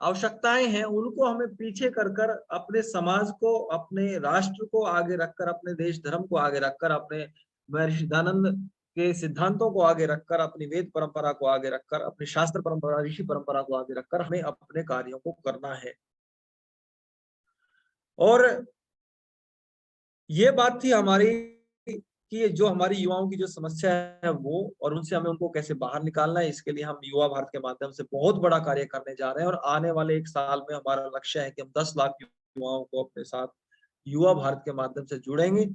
आवश्यकताएं हैं, उनको हमें पीछे कर कर अपने समाज को, अपने राष्ट्र को आगे रखकर, अपने देश धर्म को आगे रखकर, अपने महर्षि दयानंद के सिद्धांतों को आगे रखकर, अपनी वेद परंपरा को आगे रखकर, अपनी शास्त्र परंपरा, ऋषि परंपरा को आगे रखकर हमें अपने कार्यों को करना है। और ये बात थी हमारी कि जो हमारी युवाओं की जो समस्या है वो, और उनसे हमें उनको कैसे बाहर निकालना है, इसके लिए हम युवा भारत के माध्यम से बहुत बड़ा कार्य करने जा रहे हैं। और आने वाले एक साल में हमारा लक्ष्य है कि हम 10 लाख युवाओं को अपने साथ युवा भारत के माध्यम से जुड़ेंगे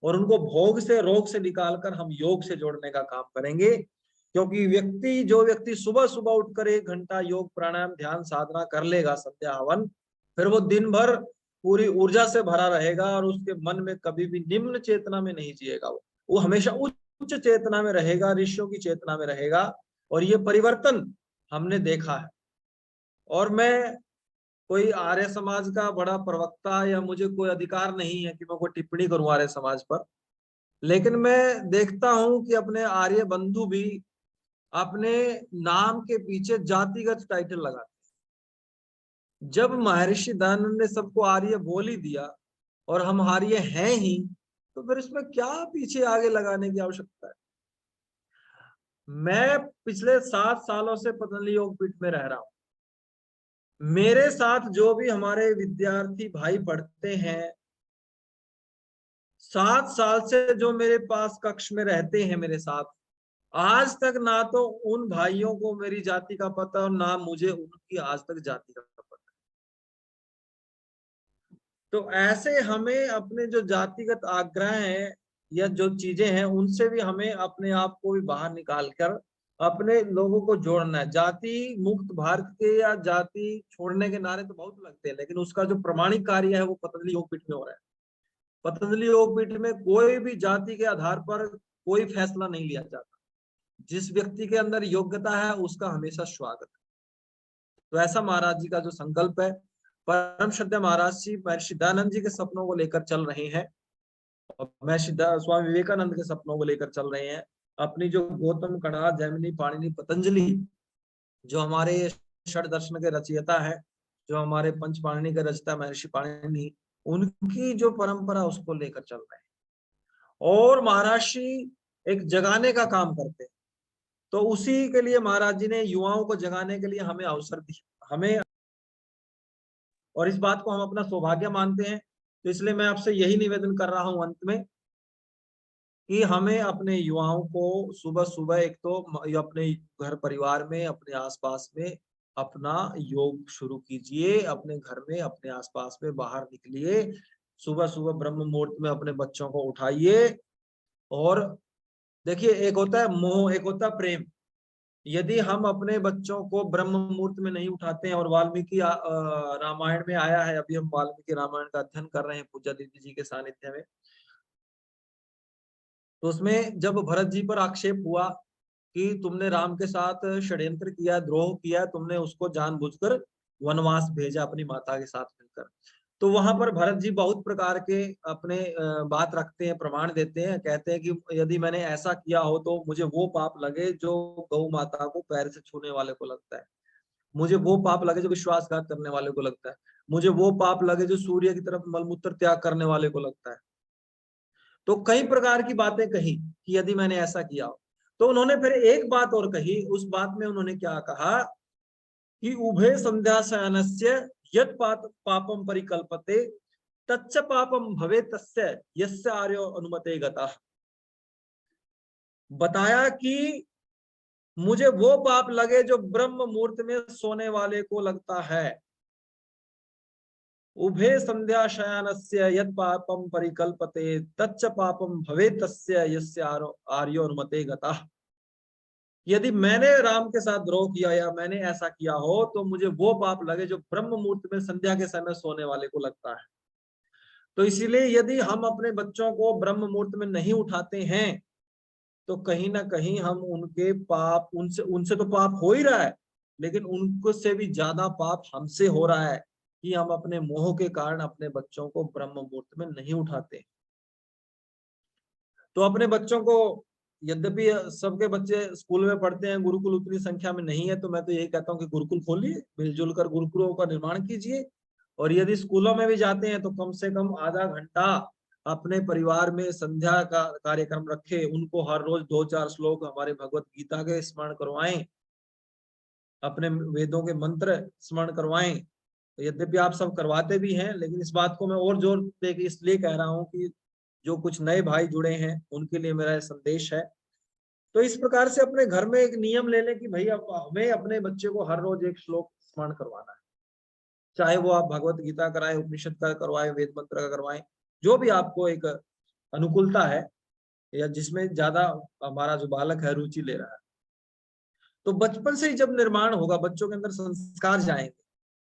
और उनको भोग से, रोग से निकालकर हम योग से जोड़ने का काम करेंगे। क्योंकि जो व्यक्ति सुबह सुबह उठकर 1 घंटा योग प्राणायाम ध्यान साधना कर लेगा, संध्या हवन, फिर वो दिन भर पूरी ऊर्जा से भरा रहेगा और उसके मन में कभी भी निम्न चेतना में नहीं जिएगा, वो हमेशा उच्च चेतना में रहेगा, ऋषियों की चेतना में रहेगा। और ये परिवर्तन हमने देखा है। और मैं कोई आर्य समाज का बड़ा प्रवक्ता या मुझे कोई अधिकार नहीं है कि मैं कोई टिप्पणी करूं आर्य समाज पर, लेकिन मैं देखता हूं कि अपने आर्य बंधु भी अपने नाम के पीछे जातिगत टाइटल लगाते हैं। जब महर्षि दयानंद ने सबको आर्य बोल ही दिया और हम आर्य हैं ही, तो फिर इसमें क्या पीछे आगे लगाने की आवश्यकता है। मैं पिछले 7 सालों से पतंजलि योगपीठ में रह रहा हूं। मेरे साथ जो भी हमारे विद्यार्थी भाई पढ़ते हैं, 7 साल से जो मेरे पास कक्ष में रहते हैं मेरे साथ, आज तक ना तो उन भाइयों को मेरी जाति का पता और ना मुझे उनकी आज तक जाति का पता। तो ऐसे हमें अपने जो जातिगत आग्रह हैं या जो चीजें हैं, उनसे भी हमें अपने आप को भी बाहर निकाल कर अपने लोगों को जोड़ना है। जाति मुक्त भारत के या जाति छोड़ने के नारे तो बहुत लगते हैं, लेकिन उसका जो प्रमाणिक कार्य है वो पतंजलि योगपीठ में हो रहा है। पतंजलि योगपीठ में कोई भी जाति के आधार पर कोई फैसला नहीं लिया जाता। जिस व्यक्ति के अंदर योग्यता है उसका हमेशा स्वागत है। तो ऐसा महाराज जी का जो संकल्प है, परम श्रद्धेय महाराज जी महर्षि दयानंद जी के सपनों को लेकर चल रहे हैं और महर्षि स्वामी विवेकानंद के सपनों को लेकर चल रहे हैं। अपनी जो गौतम, कणाद, जैमिनी, पाणिनि, पतंजलि, जो हमारे षड दर्शन के रचयिता है, जो हमारे पंच पाणिनि के रचयिता महर्षि पाणिनि, उनकी जो परंपरा उसको लेकर चल रहे हैं। और महर्षि एक जगाने का काम करते हैं, तो उसी के लिए महाराज जी ने युवाओं को जगाने के लिए हमें अवसर दिया, हमें, और इस बात को हम अपना सौभाग्य मानते हैं। तो इसलिए मैं आपसे यही निवेदन कर रहा हूं अंत में कि हमें अपने युवाओं को सुबह सुबह एक तो अपने घर परिवार में, अपने आसपास में अपना योग शुरू कीजिए, अपने घर में, अपने आसपास में बाहर निकलिए, सुबह सुबह ब्रह्म मुहूर्त में अपने बच्चों को उठाइए। और देखिए, एक होता है मोह, एक होता है प्रेम। यदि हम अपने बच्चों को ब्रह्म मुहूर्त में नहीं उठाते हैं, और वाल्मीकि रामायण में आया है, अभी हम वाल्मीकि रामायण का अध्ययन कर रहे हैं पूजा दीदी जी के सानिध्य में, तो उसमें जब भरत जी पर आक्षेप हुआ कि तुमने राम के साथ षड्यंत्र किया, द्रोह किया, तुमने उसको जानबूझकर वनवास भेजा अपनी माता के साथ मिलकर, तो वहां पर भरत जी बहुत प्रकार के अपने बात रखते हैं, प्रमाण देते हैं, कहते हैं कि यदि मैंने ऐसा किया हो तो मुझे वो पाप लगे जो गौ माता को पैर से छूने वाले को लगता है, मुझे वो पाप लगे जो विश्वासघात करने वाले को लगता है, मुझे वो पाप लगे जो सूर्य की तरफ मलमूत्र त्याग करने वाले को लगता है। तो कई प्रकार की बातें कही कि यदि मैंने ऐसा किया हो, तो उन्होंने फिर एक बात और कही, उस बात में उन्होंने क्या कहा कि उभय संध्या शयनस्य यत् पापम परिकल्पते तच्च पापम भवे तस्य यस्य आर्यो अनुमते गतः। बताया कि मुझे वो पाप लगे जो ब्रह्म मुहूर्त में सोने वाले को लगता है। उभे संध्या शयनस्य यत् पापम परिकल्पते तच्च पापम भवे तस्य यस्य आर्यो अनुमते गतः। यदि मैंने राम के साथ द्रोह किया या मैंने ऐसा किया हो तो मुझे वो पाप लगे जो ब्रह्म मुहूर्त में संध्या के समय सोने वाले को लगता है। तो इसीलिए यदि हम अपने बच्चों को ब्रह्म मुहूर्त में नहीं उठाते हैं तो कहीं ना कहीं हम उनके पाप, उनसे तो पाप हो ही रहा है, लेकिन उनको से भी ज्यादा पाप हमसे हो रहा है कि हम अपने मोह के कारण अपने बच्चों को ब्रह्म मुहूर्त में नहीं उठाते। तो अपने बच्चों को, यद्यपि सबके बच्चे स्कूल में पढ़ते हैं, गुरुकुल उतनी संख्या में नहीं है, तो मैं तो यही कहता हूँ कि गुरुकुल खोलिए, मिलजुल कर गुरुकुलों का निर्माण कीजिए, और यदि स्कूलों में भी जाते हैं तो कम से कम आधा घंटा अपने परिवार में संध्या का कार्यक्रम रखे, उनको हर रोज 2-4 श्लोक हमारे भगवत गीता के स्मरण करवाएं, अपने वेदों के मंत्र स्मरण करवाएं। यद्यपि आप सब करवाते भी हैं, लेकिन इस बात को मैं और जोर देकर इसलिए कह रहा हूँ कि जो कुछ नए भाई जुड़े हैं उनके लिए मेरा संदेश है। तो इस प्रकार से अपने घर में एक नियम ले लें कि भाई अब हमें अपने बच्चे को हर रोज एक श्लोक स्मरण करवाना है, चाहे वो आप भगवत गीता कराएं, उपनिषद का करवाएं, वेद मंत्र का करवाएं, जो भी आपको एक अनुकूलता है या जिसमें ज्यादा हमारा जो बालक है रुचि ले रहा है। तो बचपन से ही जब निर्माण होगा, बच्चों के अंदर संस्कार जाएंगे,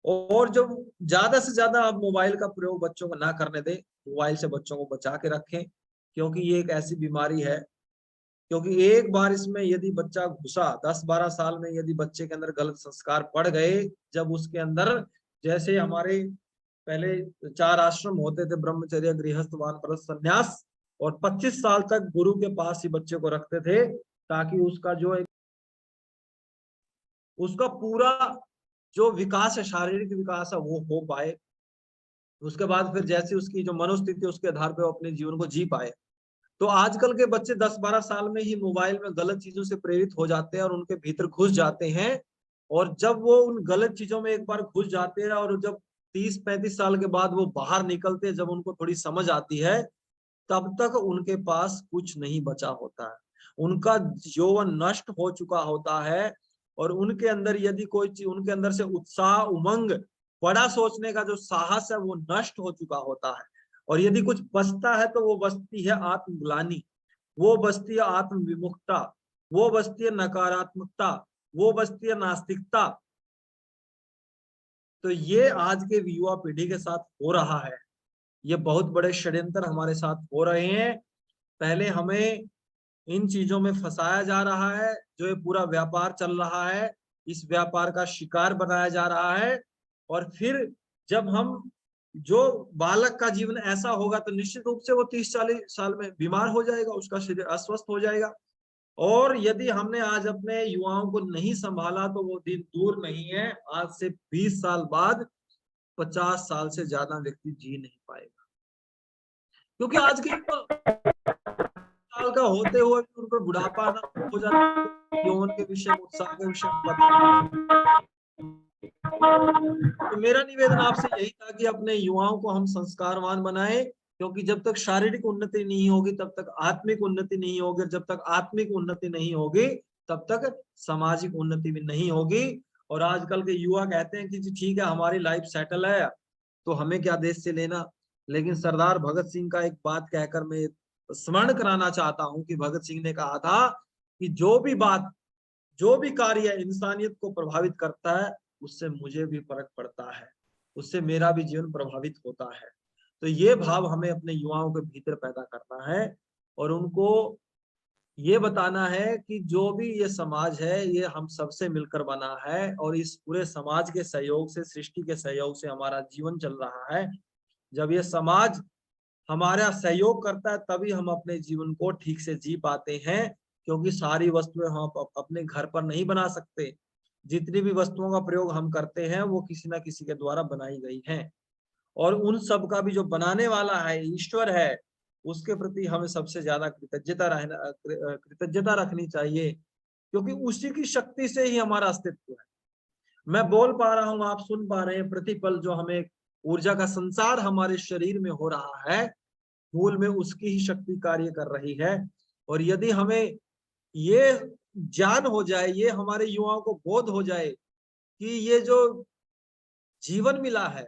और जो ज्यादा से ज्यादा आप मोबाइल का प्रयोग बच्चों को ना करने दें, मोबाइल से बच्चों को बचा के रखें, क्योंकि ये एक ऐसी बीमारी है, क्योंकि एक बार इसमें यदि बच्चा घुसा, 10-12 साल में यदि बच्चे के अंदर गलत संस्कार पड़ गए, जब उसके अंदर, जैसे हमारे पहले 4 आश्रम होते थे, ब्रह्मचर्य, गृहस्थ, वानप्रस्थ, संन्यास, और 25 साल तक गुरु के पास ही बच्चे को रखते थे ताकि उसका जो एक उसका पूरा जो विकास है, शारीरिक विकास है, वो हो पाए। उसके बाद फिर जैसी उसकी जो मनोस्थिति उसके आधार पर वो अपने जीवन को जी पाए। तो आजकल के बच्चे 10-12 साल में ही मोबाइल में गलत चीजों से प्रेरित हो जाते हैं और उनके भीतर घुस जाते हैं, और जब वो उन गलत चीजों में एक बार घुस जाते हैं और जब 30-35 साल के बाद वो बाहर निकलते हैं, जब उनको थोड़ी समझ आती है, तब तक उनके पास कुछ नहीं बचा होता है, उनका यौवन नष्ट हो चुका होता है, और उनके अंदर यदि कोई चीज, उनके अंदर से उत्साह, उमंग, बड़ा सोचने का जो साहस है वो नष्ट हो चुका होता है। और यदि कुछ बचता है तो वो बचती है आत्मग्लानि, वो बचती है आत्म विमुखता, वो बचती है नकारात्मकता, वो बचती है नास्तिकता। तो ये आज के युवा पीढ़ी के साथ हो रहा है, ये बहुत बड़े षड्यंत्र हमारे साथ हो रहे हैं। पहले हमें इन चीजों में फंसाया जा रहा है, जो ये पूरा व्यापार चल रहा है, इस व्यापार का शिकार बनाया जा रहा है, और फिर जब हम, जो बालक का जीवन ऐसा होगा तो निश्चित रूप से वो 30-40 साल में बीमार हो जाएगा, उसका शरीर अस्वस्थ हो जाएगा। और यदि हमने आज अपने युवाओं को नहीं संभाला तो वो दिन दूर नहीं है, आज से 20 साल बाद 50 साल से ज्यादा व्यक्ति जी नहीं पाएगा, क्योंकि आज के साल का होते हुए उनको बुढ़ापा आना हो जाता है, यौवन के विषय, उत्साह के विषय पता। तो मेरा निवेदन आपसे यही था कि अपने युवाओं को हम संस्कारवान बनाएं, क्योंकि जब तक शारीरिक उन्नति नहीं होगी तब तक आत्मिक उन्नति नहीं होगी, जब तक आत्मिक उन्नति नहीं होगी तब तक सामाजिक उन्नति भी नहीं होगी। और आजकल के युवा कहते हैं कि ठीक है हमारी लाइफ सेटल है तो हमें क्या देश से लेना, लेकिन सरदार भगत सिंह का एक बात कहकर मैं स्मरण कराना चाहता हूं कि भगत सिंह ने कहा था कि जो भी बात, जो भी कार्य इंसानियत को प्रभावित करता है उससे मुझे भी फर्क पड़ता है, उससे मेरा भी जीवन प्रभावित होता है। तो ये भाव हमें अपने युवाओं के भीतर पैदा करना है और उनको ये बताना है कि जो भी ये समाज है ये हम सबसे मिलकर बना है और इस पूरे समाज के सहयोग से, सृष्टि के सहयोग से हमारा जीवन चल रहा है। जब ये समाज हमारा सहयोग करता है तभी हम अपने जीवन को ठीक से जी पाते हैं, क्योंकि सारी वस्तुएं हम अपने घर पर नहीं बना सकते। जितनी भी वस्तुओं का प्रयोग हम करते हैं वो किसी ना किसी के द्वारा बनाई गई हैं और उन सब का भी जो बनाने वाला है ईश्वर है, उसके प्रति हमें सबसे ज्यादा कृतज्ञता रखनी चाहिए, क्योंकि उसी की शक्ति से ही हमारा अस्तित्व है। मैं बोल पा रहा हूँ, आप सुन पा रहे हैं, प्रतिपल जो हमें ऊर्जा का संसार हमारे शरीर में हो रहा है, मूल में उसकी ही शक्ति कार्य कर रही है। और यदि हमें ये ज्ञान हो जाए, ये हमारे युवाओं को बोध हो जाए कि ये जो जीवन मिला है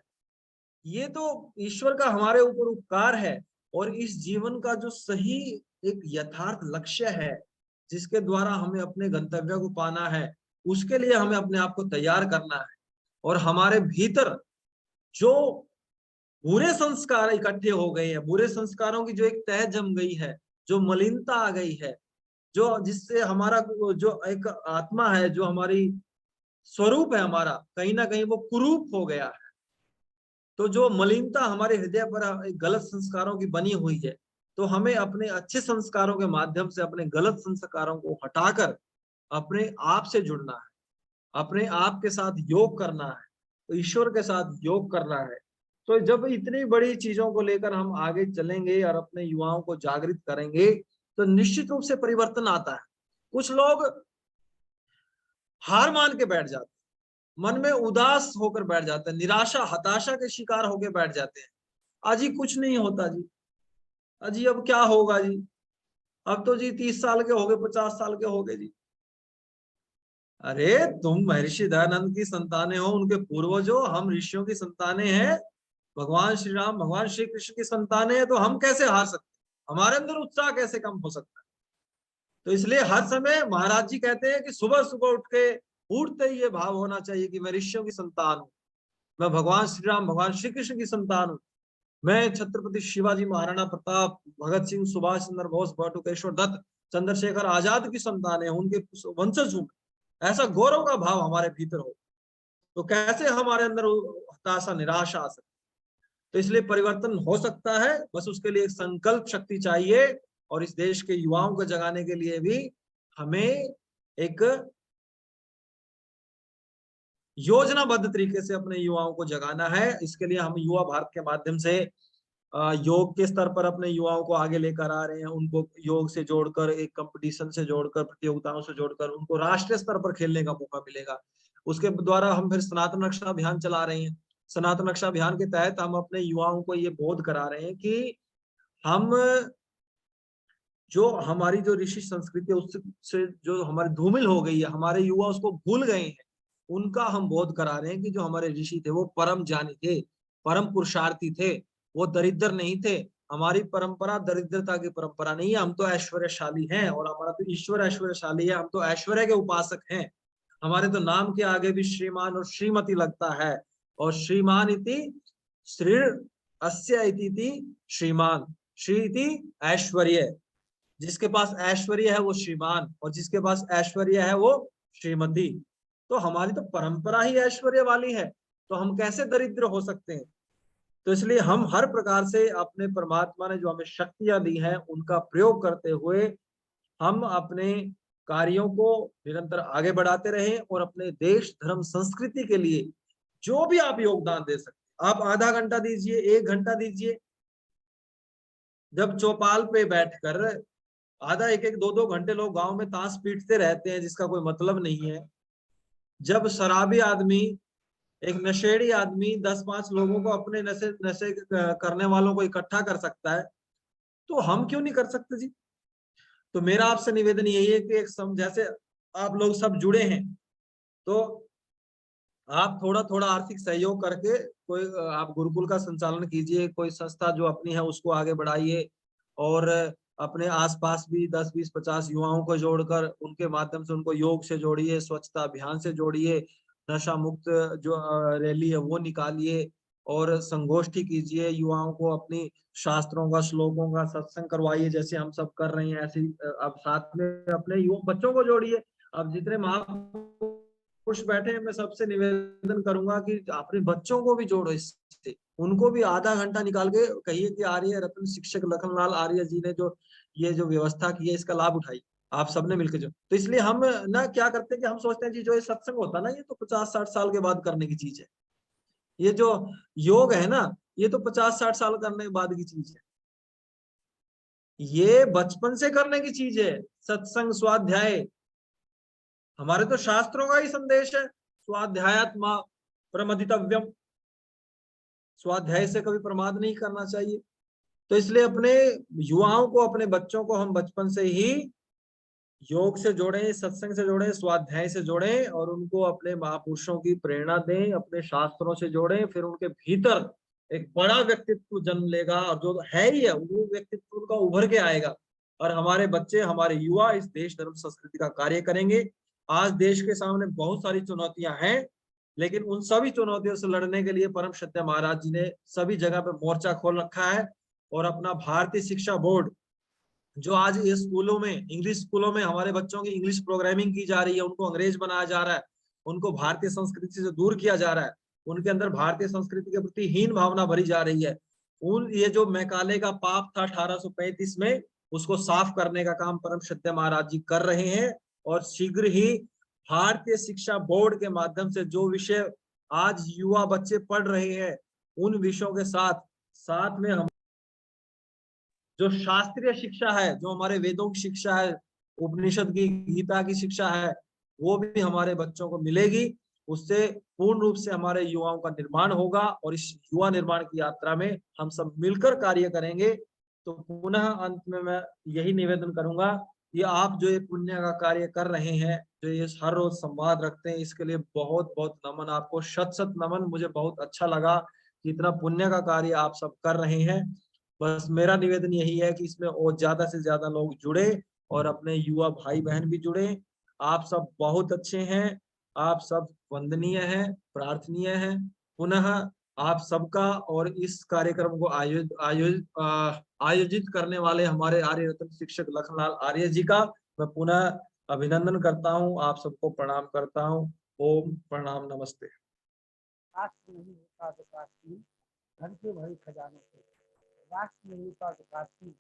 ये तो ईश्वर का हमारे ऊपर उपकार है और इस जीवन का जो सही एक यथार्थ लक्ष्य है जिसके द्वारा हमें अपने गंतव्य को पाना है, उसके लिए हमें अपने आप को तैयार करना है। और हमारे भीतर जो बुरे संस्कार इकट्ठे हो गए हैं, बुरे संस्कारों की जो एक तह जम गई है, जो मलिनता आ गई है, जो जिससे हमारा जो एक आत्मा है, जो हमारी स्वरूप है हमारा, कहीं ना कहीं वो कुरूप हो गया है। तो जो मलिनता हमारे हृदय पर गलत संस्कारों की बनी हुई है, तो हमें अपने अच्छे संस्कारों के माध्यम से अपने गलत संस्कारों को हटाकर अपने आप से जुड़ना है, अपने आप के साथ योग करना है, तो ईश्वर के साथ योग करना है। तो जब इतनी बड़ी चीजों को लेकर हम आगे चलेंगे और अपने युवाओं को जागृत करेंगे तो निश्चित रूप से परिवर्तन आता है। कुछ लोग हार मान के बैठ जाते हैं, मन में उदास होकर बैठ जाते हैं, निराशा हताशा के शिकार होकर बैठ जाते हैं। अजी कुछ नहीं होता जी, अजी अब क्या होगा जी, अब तो जी 30 साल के हो गए, 50 साल के हो गए जी। अरे तुम महर्षि दयानंद की संतानें हो, उनके पूर्वज हो, हम ऋषियों की संतानें हैं, भगवान श्री राम भगवान श्री कृष्ण की संतानें हैं, तो हम कैसे हार सकते हैं, हमारे अंदर उत्साह कैसे कम हो सकता है। तो इसलिए हर समय महाराज जी कहते हैं कि सुबह सुबह उठ के उठते ही ये भाव होना चाहिए कि मैं ऋषियों की संतान हूँ, मैं भगवान श्री राम भगवान श्री कृष्ण की संतान हूँ, मैं छत्रपति शिवाजी महाराणा प्रताप, भगत सिंह, सुभाष चंद्र बोस, बटुकेश्वर दत्त, चंद्रशेखर आजाद की संतान है, उनके वंशज हूँ। ऐसा गौरव का भाव हमारे भीतर हो तो कैसे हमारे अंदर हताशा निराशा आ सकती। तो इसलिए परिवर्तन हो सकता है, बस उसके लिए एक संकल्प शक्ति चाहिए और इस देश के युवाओं को जगाने के लिए भी हमें एक योजनाबद्ध तरीके से अपने युवाओं को जगाना है। इसके लिए हम युवा भारत के माध्यम से योग के स्तर पर अपने युवाओं को आगे लेकर आ रहे हैं, उनको योग से जोड़कर, एक कंपटीशन से जोड़कर, प्रतियोगिताओं से जोड़कर उनको राष्ट्रीय स्तर पर खेलने का मौका मिलेगा। उसके द्वारा हम फिर सनातन रक्षा अभियान चला रहे हैं। सनातन रक्षा अभियान के तहत हम अपने युवाओं को ये बोध करा रहे हैं कि हम जो हमारी जो ऋषि संस्कृति है उससे जो हमारी धूमिल हो गई है, हमारे युवा उसको भूल गए हैं, उनका हम बोध करा रहे हैं कि जो हमारे ऋषि थे वो परम ज्ञानी थे, परम पुरुषार्थी थे, वो दरिद्र नहीं थे। हमारी परंपरा दरिद्रता की परंपरा नहीं है, हम तो ऐश्वर्यशाली हैं और हमारा तो ईश्वर ऐश्वर्यशाली है, हम तो ऐश्वर्य के उपासक हैं। हमारे तो नाम के आगे भी श्रीमान और श्रीमती लगता है, और श्रीमान इति श्री अस्य इति श्रीमान, श्री इति ऐश्वर्य, जिसके पास ऐश्वर्य है वो श्रीमान और जिसके पास ऐश्वर्य है वो श्रीमती। तो हमारी तो परंपरा ही ऐश्वर्य वाली है, तो हम कैसे दरिद्र हो सकते हैं। तो इसलिए हम हर प्रकार से अपने परमात्मा ने जो हमें शक्तियां दी हैं उनका प्रयोग करते हुए हम अपने कार्यों को निरंतर आगे बढ़ाते रहें और अपने देश धर्म संस्कृति के लिए जो भी आप योगदान दे सकते, आप आधा घंटा दीजिए, 1 घंटा दीजिए। जब चौपाल पे बैठकर आधा 1-1, 2-2 घंटे लोग गांव में ताश पीटते रहते हैं जिसका कोई मतलब नहीं है, जब शराबी आदमी, एक नशेड़ी आदमी 10-5 लोगों को, अपने नशे करने वालों को इकट्ठा कर सकता है, तो हम क्यों नहीं कर सकते जी। तो मेरा आपसे निवेदन यही है कि एक जैसे आप लोग सब जुड़े हैं तो आप थोड़ा थोड़ा आर्थिक सहयोग करके कोई आप गुरुकुल का संचालन कीजिए, कोई संस्था जो अपनी है उसको आगे बढ़ाइए और अपने आसपास भी 10, 20, 50 युवाओं को जोड़कर उनके माध्यम से उनको योग से जोड़िए, स्वच्छता अभियान से जोड़िए, नशा मुक्त जो रैली है वो निकालिए और संगोष्ठी कीजिए, युवाओं को अपनी शास्त्रों का, श्लोकों का सत्संग करवाइए, जैसे हम सब कर रहे हैं ऐसे ही अब साथ में अपने युवा बच्चों को जोड़िए। अब जितने महापुरुष बैठे हैं, मैं सबसे निवेदन करूंगा कि अपने बच्चों को भी जोड़ो इससे, उनको भी आधा घंटा निकाल के कहिए कि आर्य रत्न शिक्षक लखनलाल आर्य जी ने जो ये जो व्यवस्था की है इसका लाभ उठाइए, आप सबने मिलकर जो। तो इसलिए हम ना क्या करते हैं कि हम सोचते हैं जी जो ये सत्संग होता है ना, ये तो 50-60 साल के बाद करने की चीज है। ये जो योग है ना, ये तो 50-60 साल करने के बाद की चीज है, ये बचपन से करने की चीज है। सत्संग स्वाध्याय हमारे तो शास्त्रों का ही संदेश है, स्वाध्यायात्मा प्रमदितव्यम, स्वाध्याय से कभी प्रमाद नहीं करना चाहिए। तो इसलिए अपने युवाओं को, अपने बच्चों को हम बचपन से ही योग से जोड़ें, सत्संग से जोड़ें, स्वाध्याय से जोड़ें और उनको अपने महापुरुषों की प्रेरणा दें, अपने शास्त्रों से जोड़ें। फिर उनके भीतर एक बड़ा व्यक्तित्व जन्म लेगा और जो है ही है वो व्यक्तित्व उनका उभर के आएगा और हमारे बच्चे, हमारे युवा इस देश धर्म संस्कृति का कार्य करेंगे। आज देश के सामने बहुत सारी चुनौतियां हैं, लेकिन उन सभी चुनौतियों से लड़ने के लिए परम सत्य महाराज जी ने सभी जगह पे मोर्चा खोल रखा है और अपना भारतीय शिक्षा बोर्ड जो आज ये स्कूलों में, इंग्लिश स्कूलों में हमारे बच्चों की इंग्लिश प्रोग्रामिंग की जा रही है, उनको अंग्रेज बनाया जा रहा है, उनको भारतीय संस्कृति से दूर किया जा रहा है, उनके अंदर भारतीय संस्कृति के प्रति हीन भावना भरी जा रही है। ये जो मैकाले का पाप था 1835 में, उसको साफ करने का काम परम सत्य महाराज जी कर रहे हैं और शीघ्र ही भारतीय शिक्षा बोर्ड के माध्यम से जो विषय आज युवा बच्चे पढ़ रहे हैं उन विषयों के साथ साथ में हम जो शास्त्रीय शिक्षा है, जो हमारे वेदों की शिक्षा है, उपनिषद की, गीता की शिक्षा है, वो भी हमारे बच्चों को मिलेगी। उससे पूर्ण रूप से हमारे युवाओं का निर्माण होगा और इस युवा निर्माण की यात्रा में हम सब मिलकर कार्य करेंगे। तो पुनः अंत में मैं यही निवेदन करूंगा, ये आप जो ये पुण्य का कार्य कर रहे हैं, जो ये हर रोज संवाद रखते हैं, इसके लिए बहुत बहुत नमन आपको, शत शत नमन। मुझे बहुत अच्छा लगा कि इतना पुण्य का कार्य आप सब कर रहे हैं। बस मेरा निवेदन यही है कि इसमें और ज्यादा से ज्यादा लोग जुड़े और अपने युवा भाई बहन भी जुड़े। आप सब बहुत अच्छे हैं, आप सब वंदनीय हैं, प्रार्थनीय हैं। पुनः आप सबका और इस कार्यक्रम को आयोजित करने वाले हमारे आर्य रत्न शिक्षक लखनलाल आर्य जी का मैं पुनः अभिनंदन करता हूँ, आप सबको प्रणाम करता हूँ। ओम प्रणाम, नमस्ते। राष्ट्र नहीं होता विकास की धन के भरे खजानों से, राष्ट्र नहीं होता विकास की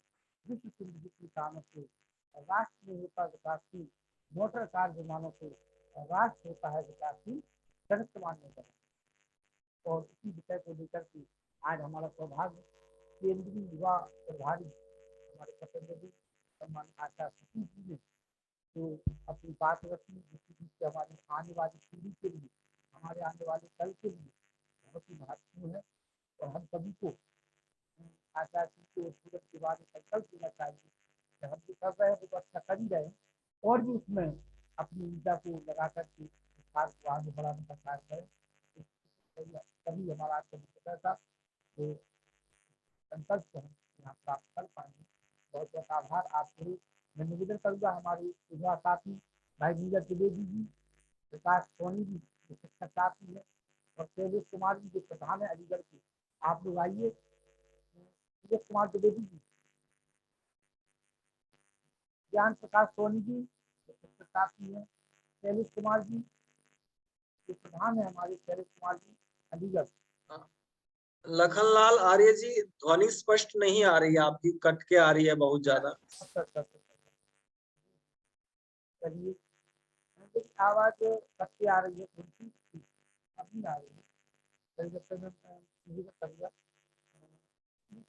विश्व समृद्धि की कामों से, राष्ट्र नहीं होता विकास की मोटर कार विमानों से, राष्ट्र होता है विकास की सड़क मान्यता। और इसी विषय को लेकर के आज हमारा सौभाग्य केंद्रीय युवा प्रभारी हमारे पतंजलि सम्मानित आचार्य सतीश जी ने जो अपनी बात रखी, जिससे हमारी आने वाली पीढ़ी के लिए, हमारे आने वाले कल के लिए बहुत ही महत्वपूर्ण है। और हम सभी को आचार्य जी के सूरज के बारे में संकल्प लेना चाहिए कि हम जो कर रहे हैं वो तो अच्छा कर ही रहे हैं और भी उसमें अपनी ऊर्जा को लगा करके कार्य को आगे बढ़ाने का कार्य करें। तभी हमारा आज का विषय था, तो संकल्प को हम यहाँ प्राप्त कर पाएंगे। बहुत बहुत आभार आपके। मैं निवेदन करूँगा हमारे युवा साथी भाई नीरज द्विवेदी जी, विकास सोनी जी जो शिक्षक साथी है, और शैलेश कुमार जी जो प्रधान है अलीगढ़ के, आप लोग आइए। नीरज कुमार द्विवेदी जी, ज्ञान प्रकाश सोनी जी जो शिक्षक साथी है, शैलेश कुमार जी जो प्रधान है हमारे, शैलेश कुमार जी अलीगढ़। लखनलाल आर्य जी, ध्वनि स्पष्ट नहीं आ रही है आपकी, कट के आ रही है बहुत ज्यादा। चलिए, आवाज कट के आ रही है थोड़ी सी, अभी आ रही है।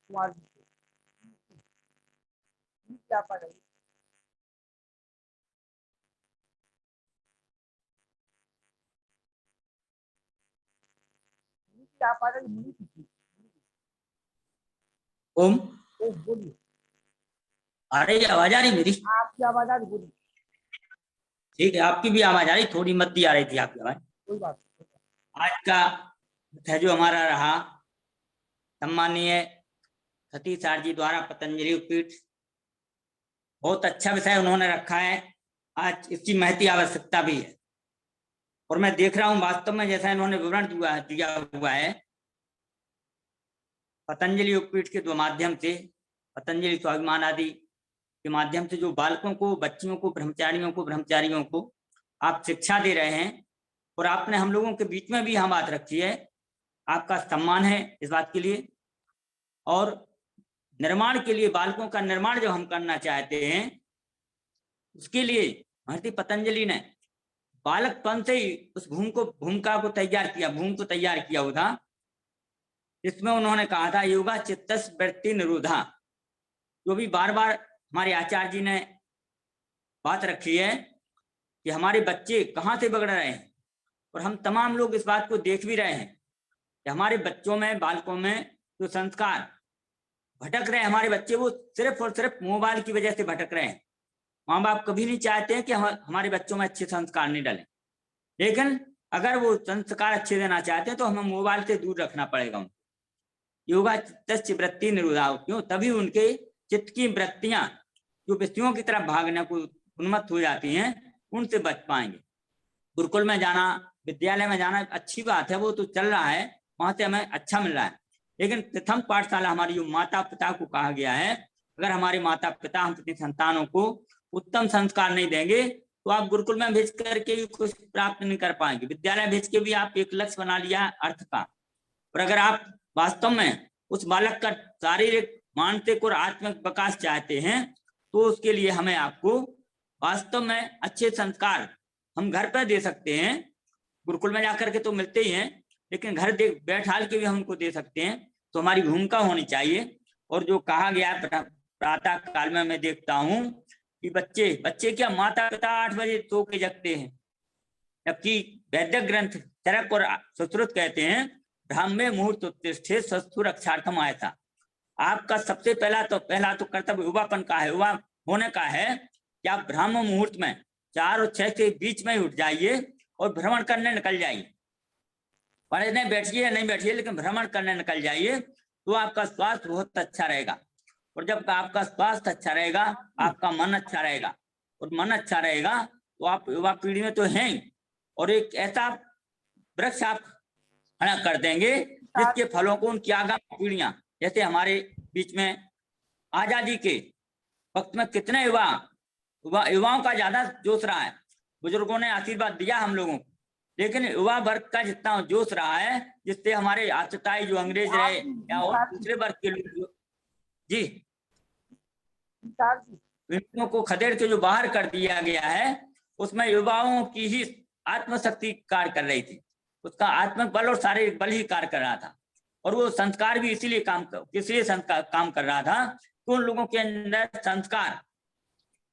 कुमार जी क्या पा रही है? क्या पा रही है? ओम, बोलिए, आ रही है आवाज, आ रही मेरी? आपकी आवाज आ रही, बोलिए। ठीक है, आपकी भी आवाज आ रही, थोड़ी मद्दी आ रही थी आपकी आवाज। कोई बात नहीं। आज का है जो हमारा रहा, सम्मानीय सतीश सर जी द्वारा पतंजलि पीठ बहुत अच्छा विषय उन्होंने रखा है। आज इसकी महती आवश्यकता भी है। और मैं देख रहा हूँ वास्तव में जैसा इन्होंने विवरण दिया हुआ है, पतंजलि योगपीठ के माध्यम से, पतंजलि स्वाभिमान आदि के माध्यम से जो बालकों को, बच्चियों को, ब्रह्मचारियों को आप शिक्षा दे रहे हैं, और आपने हम लोगों के बीच में भी यह बात रखी है, आपका सम्मान है इस बात के लिए। और निर्माण के लिए, बालकों का निर्माण जो हम करना चाहते हैं, उसके लिए महर्षि पतंजलि ने बालकपन से ही उस भूमिका को तैयार किया हुआ था। इसमें उन्होंने कहा था योगा चित्तस् वृत्ति निरोधा, जो भी बार बार हमारे आचार्य जी ने बात रखी है कि हमारे बच्चे कहाँ से बिगड़ रहे हैं, और हम तमाम लोग इस बात को देख भी रहे हैं कि हमारे बच्चों में, बालकों में जो संस्कार भटक रहे हैं, हमारे बच्चे वो सिर्फ और सिर्फ मोबाइल की वजह से भटक रहे हैं। माँ बाप कभी नहीं चाहते हैं कि हमारे बच्चों में अच्छे संस्कार नहीं डालें, लेकिन अगर वो संस्कार अच्छे देना चाहते हैं तो हमें मोबाइल से दूर रखना पड़ेगा उनको। योगा चित्तस् वृत्ति निरोधा, क्यों? तभी उनके चित्त की वृत्तियां जो विषयों की तरफ भागने को उन्मत्त हो जाती हैं, उनसे बच पाएंगे। गुरुकुल में जाना, विद्यालय में जाना अच्छी बात है, वो तो चल रहा है, वहां से हमें अच्छा मिल रहा है, लेकिन प्रथम पाठशाला हमारी जो माता पिता को कहा गया है, अगर हमारे माता पिता हम अपनी संतानों को उत्तम संस्कार नहीं देंगे तो आप गुरुकुल में भेज करके भी कुछ प्राप्त नहीं कर पाएंगे। विद्यालय भेज के भी आप एक लक्ष्य बना लिया अर्थ का, और अगर आप वास्तव में उस बालक का शारीरिक, मानसिक और आत्मिक विकास चाहते हैं तो उसके लिए हमें आपको वास्तव में अच्छे संस्कार हम घर पर दे सकते हैं। गुरुकुल में जाकर के तो मिलते ही हैं, लेकिन घर बैठाल के भी हम उनको दे सकते हैं। तो हमारी भूमिका होनी चाहिए। और जो कहा गया प्रातः काल में मैं देखता हूँ कि बच्चे क्या, माता पिता 8 बजे सो के जगते हैं, जबकि वैदिक ग्रंथ चरक और सुश्रुत कहते हैं ब्राह्मे मुहूर्त उत्तिष्ठे स्वस्तु रक्षार्थम आया था। आपका सबसे पहला तो कर्तव्य युवापन का है, युवा होने का है कि आप ब्राह्म मुहूर्त में 4 और 6 के बीच में ही उठ जाइए और भ्रमण करने निकल जाइए। पढ़ने बैठिए या नहीं बैठिए, लेकिन भ्रमण करने निकल जाइए, तो आपका स्वास्थ्य बहुत अच्छा रहेगा। और जब आपका स्वास्थ्य अच्छा रहेगा, आपका मन अच्छा रहेगा, और मन अच्छा रहेगा तो आप युवा पीढ़ी में तो हैं, और एक ऐसा वृक्ष आप खड़ा कर देंगे जिसके फलों को उनकी आगामी पीढ़ियां, जैसे हमारे बीच में आजादी के वक्त में कितने युवाओं का ज्यादा जोश रहा है, बुजुर्गों ने आशीर्वाद दिया हम लोगों को, लेकिन युवा वर्ग का जितना जोश रहा है, जिससे हमारे आतताई जो अंग्रेज रहे या और दूसरे वर्ग के लोग जी लोगों को खदेड़ के जो बाहर कर दिया गया है, उसमें युवाओं की ही आत्मशक्ति कार्य कर रही थी, उसका आत्मिक बल और शारीरिक बल ही कार्य कर रहा था। और वो संस्कार भी इसीलिए काम कर रहा था कि उन लोगों के अंदर संस्कार,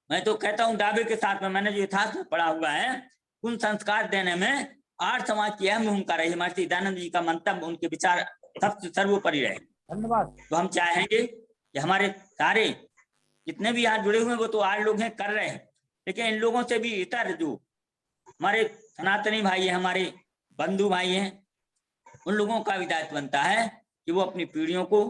मैं तो कहता हूँ दावे के साथ में, मैंने जो इतिहास में पढ़ा हुआ है, उन संस्कार देने में आर्य समाज की अहम भूमिका रही। महर्षि दयानंद जी का मंतव्य, उनके विचार सबसे सर्वोपरि रहे। धन्यवाद। तो हम चाहेंगे कि हमारे सारे जितने भी यहाँ जुड़े हुए वो तो आर्य लोग हैं, कर रहे हैं, लेकिन इन लोगों से भी इतर जो हमारे सनातनी भाई हैं, हमारे बंधु भाई हैं, उन लोगों का भी दायित्व बनता है कि वो अपनी पीढ़ियों को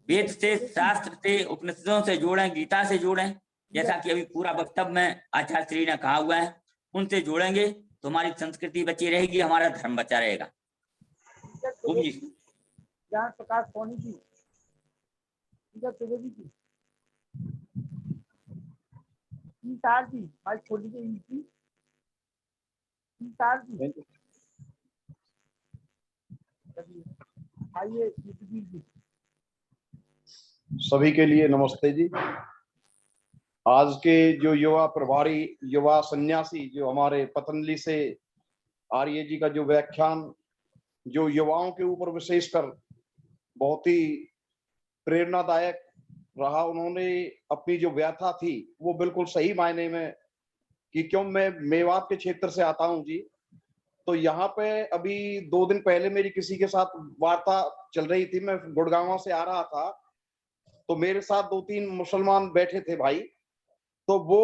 वेद से, शास्त्र से, उपनिषदों से जोड़ें, गीता से जोड़ें, जैसा कि अभी पूरा वक्तव्य में आचार्य श्री ने कहा हुआ है, उनसे जोड़ेंगे तो हमारी संस्कृति बची रहेगी, हमारा धर्म बचा रहेगा। ज्ञान प्रकाश सोनी जी, त्रिवेदी जी, जी, माइक खोल लीजिए। आइए जी। सभी के लिए नमस्ते जी। आज के जो युवा प्रभारी, युवा सन्यासी जो हमारे पतंजलि से आर्य जी का जो व्याख्यान जो युवाओं के ऊपर विशेषकर बहुत ही प्रेरणादायक रहा, उन्होंने अपनी जो व्यथा थी वो बिल्कुल सही मायने में, कि क्यों मैं मेवात के क्षेत्र से आता हूं जी, तो यहाँ पे अभी 2 दिन पहले मेरी किसी के साथ वार्ता चल रही थी, मैं गुड़गांव से आ रहा था, तो मेरे साथ 2-3 मुसलमान बैठे थे भाई, तो वो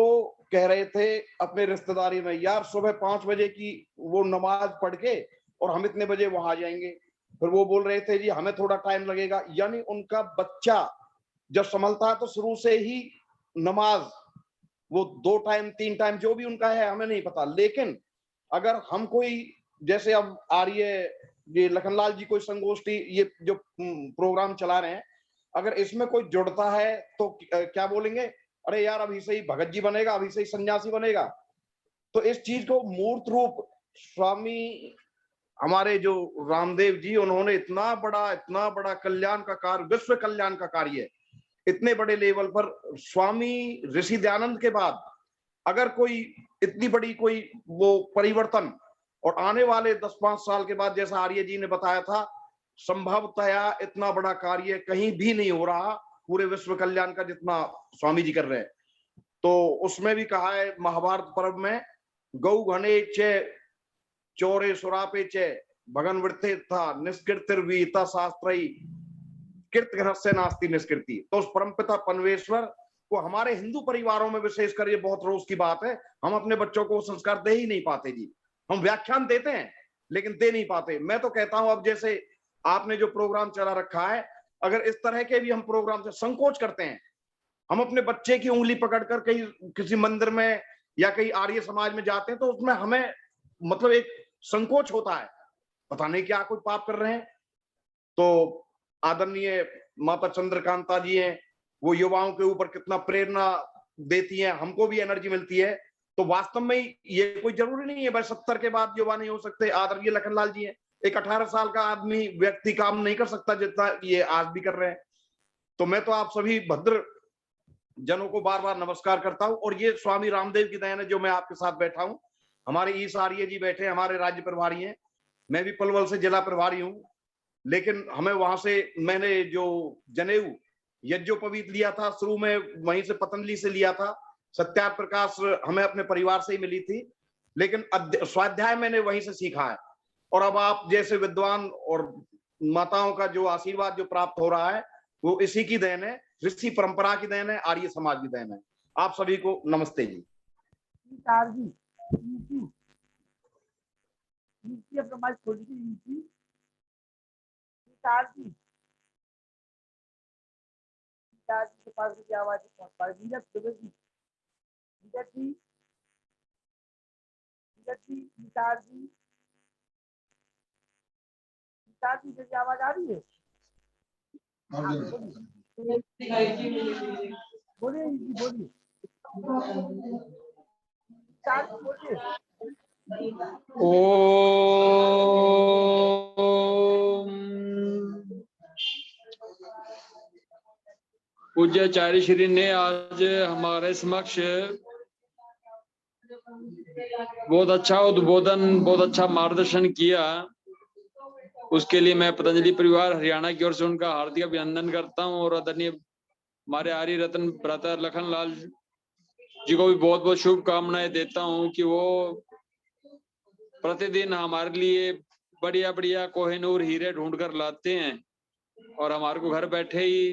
कह रहे थे अपने रिश्तेदारी में, यार सुबह 5 बजे की वो नमाज पढ़ के और हम इतने बजे वहां जाएंगे। फिर वो बोल रहे थे जी हमें थोड़ा टाइम लगेगा, यानी उनका बच्चा जब संभलता है तो शुरू से ही नमाज वो 2 टाइम 3 टाइम जो भी उनका है हमें नहीं पता, लेकिन अगर हम कोई जैसे अब आ रही है ये लखनलाल जी कोई संगोष्ठी ये जो प्रोग्राम चला रहे हैं, अगर इसमें कोई जुड़ता है तो क्या बोलेंगे, अरे यार अभी से ही भगत जी बनेगा, अभी से ही सन्यासी बनेगा। तो इस चीज को मूर्त रूप स्वामी हमारे जो रामदेव जी, उन्होंने इतना बड़ा कल्याण का कार्य, विश्व कल्याण का कार्य इतने बड़े लेवल पर, स्वामी ऋषि दयानंद के बाद अगर कोई इतनी बड़ी कोई वो परिवर्तन, और आने वाले 10-5 साल के बाद जैसा आर्य जी ने बताया था, संभवतया इतना बड़ा कार्य कहीं भी नहीं हो रहा पूरे विश्व कल्याण का जितना स्वामी जी कर रहे हैं। तो उसमें भी कहा है महाभारत पर्व में, गौ घने चे चौरे सुरापे चे भगन वृत्ते था निष्कृतिर्वीता शास्त्रई कृत घरस्य नास्ति निष्कृति। तो उस परमपिता परमेश्वर को हमारे हिंदू परिवारों में विशेषकर ये बहुत रोज की बात है, हम अपने बच्चों को संस्कार दे ही नहीं पाते जी। हम व्याख्यान देते हैं लेकिन दे नहीं पाते। मैं तो कहता हूं अब जैसे आपने जो प्रोग्राम चला रखा है, अगर इस तरह के भी हम प्रोग्राम से संकोच करते हैं, हम अपने बच्चे की उंगली पकड़कर कहीं किसी मंदिर में या कहीं आर्य समाज में जाते हैं तो उसमें हमें मतलब एक संकोच होता है, पता नहीं क्या कोई पाप कर रहे हैं। तो आदरणीय माता चंद्रकांता जी हैं, वो युवाओं के ऊपर कितना प्रेरणा देती हैं, हमको भी एनर्जी मिलती है। तो वास्तव में ये कोई जरूरी नहीं है भाई 70 के बाद युवा नहीं हो सकते। आदरणीय लखनलाल जी हैं, एक 18 साल का आदमी व्यक्ति काम नहीं कर सकता जितना ये आज भी कर रहे हैं। तो मैं तो आप सभी भद्र जनों को बार बार नमस्कार करता हूं। और ये स्वामी रामदेव की दया है जो मैं आपके साथ बैठा हूं। हमारे ईस आर्य जी बैठे, हमारे राज्य प्रभारी हैं, मैं भी पलवल से जिला प्रभारी हूं, लेकिन हमें वहां से मैंने जो जनेऊ यज्ञोपवीत लिया था शुरू में वहीं से पतंजलि से लिया था, सत्यार्थ प्रकाश हमें अपने परिवार से ही मिली थी, लेकिन स्वाध्याय मैंने वहीं से सीखा है। और अब आप जैसे विद्वान और माताओं का जो आशीर्वाद जो प्राप्त हो रहा है वो इसी की देन है, ऋषि परंपरा की देन है, आर्य समाज की देन है। आप सभी को नमस्ते जी। के पास की आवाज पहुंच पाए। जैसी आवाज आ रही है, बोलिए बोलिए पूज्य आचार्य श्री ने आज हमारे समक्ष बहुत अच्छा उद्बोधन, बहुत अच्छा मार्गदर्शन किया। उसके लिए मैं पतंजलि परिवार हरियाणा की ओर से उनका हार्दिक अभिनंदन करता हूं। और आदरणीय हमारे आर्य रत्न भ्राता लखनलाल जी को भी बहुत बहुत शुभकामनाएं देता हूं कि वो प्रतिदिन हमारे लिए बढ़िया बढ़िया कोहिनूर हीरे ढूंढ कर लाते हैं और हमारे को घर बैठे ही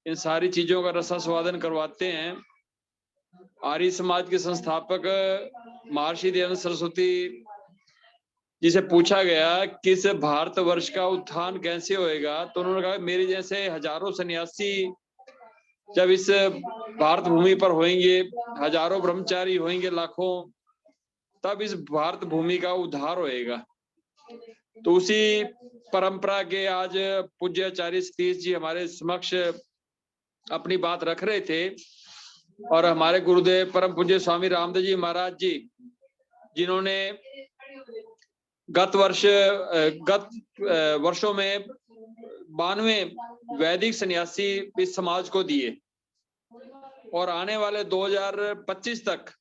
इन सारी चीजों का रसास्वादन करवाते हैं। आर्य समाज के संस्थापक महर्षि दयानंद सरस्वती जी से पूछा गया किस भारतवर्ष का उत्थान कैसे होएगा, तो उन्होंने कहा मेरे जैसे हजारों सन्यासी जब इस भारत भूमि पर होंगे, हजारों ब्रह्मचारी होंगे लाखों, तब इस भारत भूमि का उद्धार होएगा। तो उसी परंपरा के आज पूज्य आचार्य सतीश जी हमारे समक्ष अपनी बात रख रहे थे। और हमारे गुरुदेव परम पूज्य स्वामी रामदेव जी महाराज जी, जिन्होंने गत वर्षों में 92 वैदिक सन्यासी इस समाज को दिए और आने वाले 2025 तक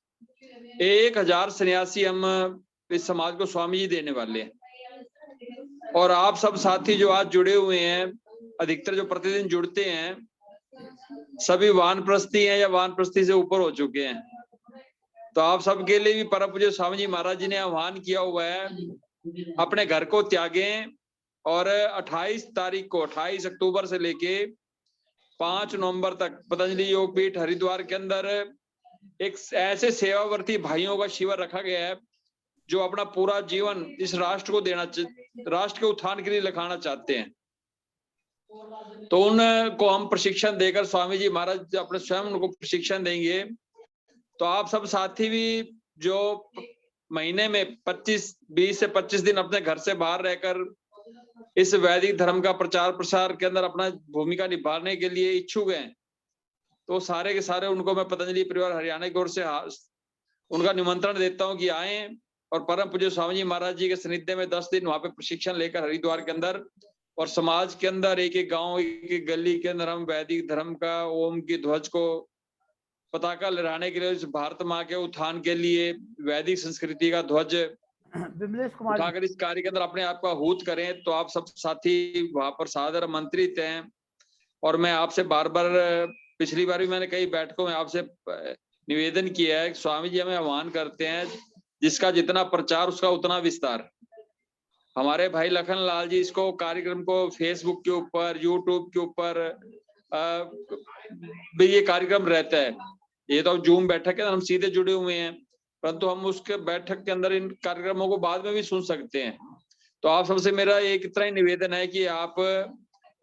1000 सन्यासी हम इस समाज को स्वामी जी देने वाले हैं। और आप सब साथी जो आज जुड़े हुए हैं, अधिकतर जो प्रतिदिन जुड़ते हैं, सभी वानप्रस्थी हैं या वानप्रस्थी से ऊपर हो चुके हैं। तो आप सबके लिए भी परम पूज्य स्वामी जी महाराज जी ने आह्वान किया हुआ है, अपने घर को त्यागें और 28 अक्टूबर से लेके 5 नवंबर तक पतंजलि योगपीठ हरिद्वार के अंदर एक ऐसे सेवावर्ती भाइयों का शिविर रखा गया है जो अपना पूरा जीवन इस राष्ट्र को देना, राष्ट्र के उत्थान के लिए लखाना चाहते हैं। तो उनको हम प्रशिक्षण देकर, स्वामी जी महाराज अपने स्वयं उनको प्रशिक्षण देंगे तो आप सब साथी भी जो महीने में 20 से 25 दिन अपने घर से बाहर रहकर इस वैदिक धर्म का प्रचार प्रसार के अंदर अपना भूमिका निभाने के लिए इच्छुक हैं, तो सारे के सारे उनको मैं पतंजलि परिवार हरियाणा की ओर से उनका निमंत्रण देता हूं कि आए और परम पूज्य स्वामी जी महाराज जी के सानिध्य में 10 दिन वहां पे प्रशिक्षण लेकर हरिद्वार के अंदर और समाज के अंदर एक एक गांव एक एक गली के अंदर हम वैदिक धर्म का ओम की ध्वज को पताका लहराने के लिए, इस भारत माँ के उत्थान के लिए वैदिक संस्कृति का ध्वज विमलेश कुमार उठाकर इस कार्य के अंदर अपने आप का हूत करें। तो आप सब साथी वहां पर सादर आमंत्रित हैं। और मैं आपसे बार बार, पिछली बार भी मैंने कई बैठकों में आपसे निवेदन किया है, स्वामी जी हमें आह्वान करते हैं, जिसका जितना प्रचार उसका उतना विस्तार। हमारे भाई लखन लाल जी इसको कार्यक्रम को फेसबुक के ऊपर, यूट्यूब के ऊपर भी ये कार्यक्रम रहता है। ये तो जूम बैठक है, हम सीधे जुड़े हुए हैं, परंतु हम उसके बैठक के अंदर इन कार्यक्रमों को बाद में भी सुन सकते हैं। तो आप सबसे मेरा एक इतना ही निवेदन है कि आप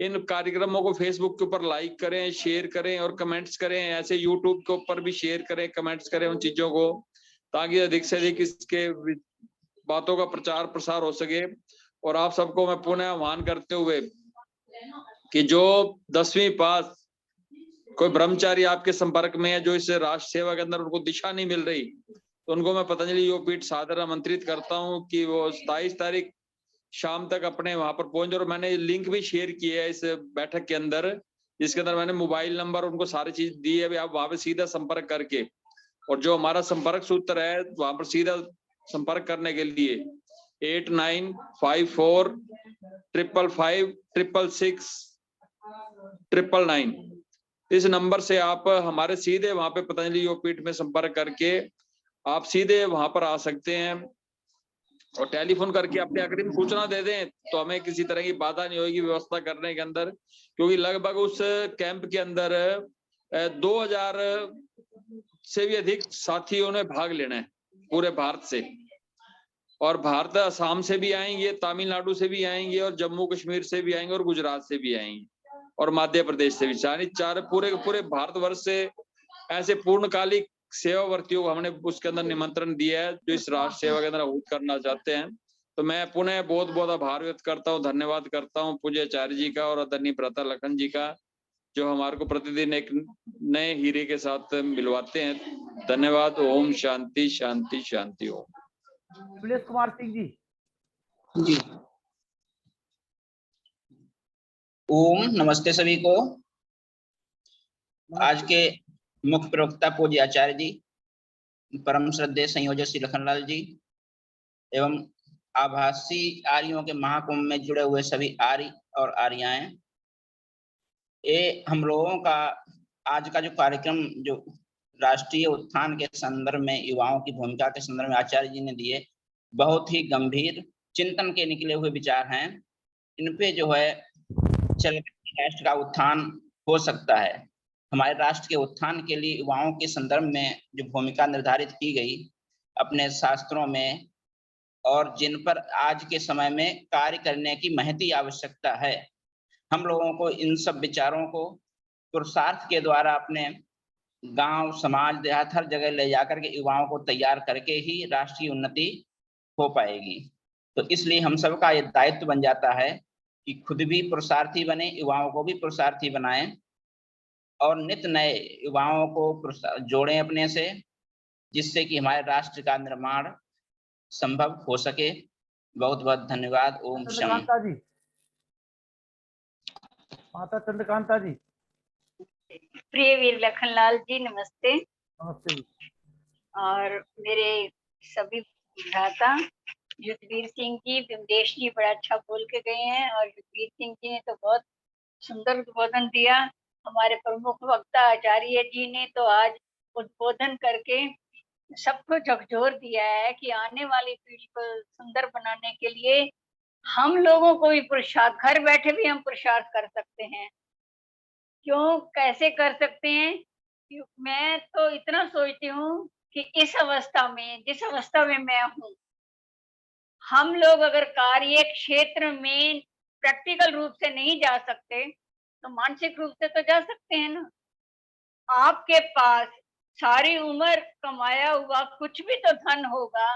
इन कार्यक्रमों को फेसबुक के ऊपर लाइक करें, शेयर करें और कमेंट्स करें। ऐसे यूट्यूब के ऊपर भी शेयर करें, कमेंट्स करें उन चीजों को, ताकि अधिक से अधिक इसके बातों का प्रचार प्रसार हो सके। और आप सबको मैं पुनः आह्वान करते हुए कि जो 10वीं पास कोई ब्रह्मचारी आपके संपर्क में है, जो इस राष्ट्र सेवा के अंदर उनको दिशा नहीं मिल रही, तो उनको मैं पतंजलि योगपीठ सादर आमंत्रित करता हूं कि वो 27 तारीख शाम तक अपने वहां पर पहुंच। और मैंने लिंक भी शेयर किया है इस बैठक के अंदर, जिसके अंदर मैंने मोबाइल नंबर उनको सारी चीज दी है। आप वहां पर सीधा संपर्क करके, और जो हमारा संपर्क सूत्र है वहां पर सीधा संपर्क करने के लिए 8954 555 666 999 इस नंबर से आप हमारे सीधे वहां पे पतंजलि योगपीठ में संपर्क करके आप सीधे वहां पर आ सकते हैं। और टेलीफोन करके अपनी अग्रिम सूचना दे दें तो हमें किसी तरह की बाधा नहीं होगी व्यवस्था करने के अंदर, क्योंकि लगभग उस कैंप के अंदर 2000 से भी अधिक साथियों ने भाग लेना है पूरे भारत से। और भारत असम से भी आएंगे, तमिलनाडु से भी आएंगे, और जम्मू कश्मीर से भी आएंगे, और गुजरात से भी आएंगे, और मध्य प्रदेश से भी। चार पूरे भारतवर्ष से ऐसे पूर्णकालिक सेवावर्तियों को हमने उसके अंदर निमंत्रण दिया है, जो इस राष्ट्र सेवा के अंदर हूत करना चाहते हैं। तो मैं पुनः बहुत बहुत आभार व्यक्त करता हूँ, धन्यवाद करता हूँ पूज्य आचार्य जी का और आदरणीय भ्राता लखन जी का, जो हमारे को प्रतिदिन एक नए हीरे के साथ मिलवाते हैं। धन्यवाद। ओम शांति शांति शांति। ओम। विमलेश कुमार सिंह जी। जी, ओम नमस्ते सभी को। आज के मुख्य प्रवक्ता पूज्य आचार्य जी, परम श्रद्धेय संयोजक श्री लखनलाल जी एवं आभासी आर्यों के महाकुंभ में जुड़े हुए सभी आर्य और आर्याएं, ये हम लोगों का आज का जो कार्यक्रम जो राष्ट्रीय उत्थान के संदर्भ में युवाओं की भूमिका के संदर्भ में आचार्य जी ने दिए, बहुत ही गंभीर चिंतन के निकले हुए विचार हैं। इन पे जो है चल राष्ट्र का उत्थान हो सकता है। हमारे राष्ट्र के उत्थान के लिए युवाओं के संदर्भ में जो भूमिका निर्धारित की गई अपने शास्त्रों में, और जिन पर आज के समय में कार्य करने की महती आवश्यकता है, हम लोगों को इन सब विचारों को पुरुषार्थ के द्वारा अपने गांव, समाज, देहात हर जगह ले जाकर के युवाओं को तैयार करके ही राष्ट्रीय उन्नति हो पाएगी। तो इसलिए हम सबका ये दायित्व बन जाता है कि खुद भी पुरुषार्थी बने, युवाओं को भी पुरुषार्थी बनाएं, और नित्य नए युवाओं को जोड़ें अपने से, जिससे कि हमारे राष्ट्र का निर्माण संभव हो सके। बहुत बहुत धन्यवाद। ओम शम। माता चंद्रकांता जी। प्रिय वीर लखनलाल जी नमस्ते। नमस्ते। और मेरे सभी भ्राता युद्धवीर सिंह जी, विमलेश जी बड़ा अच्छा बोल के गए हैं, और युद्धवीर सिंह जी ने तो बहुत सुंदर उद्बोधन दिया। हमारे प्रमुख वक्ता आचार्य जी ने तो आज उद्बोधन करके सबको झकझोर दिया है कि आने वाली पीढ़ी को सुंदर बनाने के लिए हम लोगों को भी पुरुषार्थ, घर बैठे भी हम पुरुषार्थ कर सकते हैं। क्यों, कैसे कर सकते हैं? मैं तो इतना सोचती हूँ कि इस अवस्था में, जिस अवस्था में मैं हूँ, हम लोग अगर कार्य क्षेत्र में प्रैक्टिकल रूप से नहीं जा सकते तो मानसिक रूप से तो जा सकते हैं ना। आपके पास सारी उम्र कमाया हुआ कुछ भी तो धन होगा,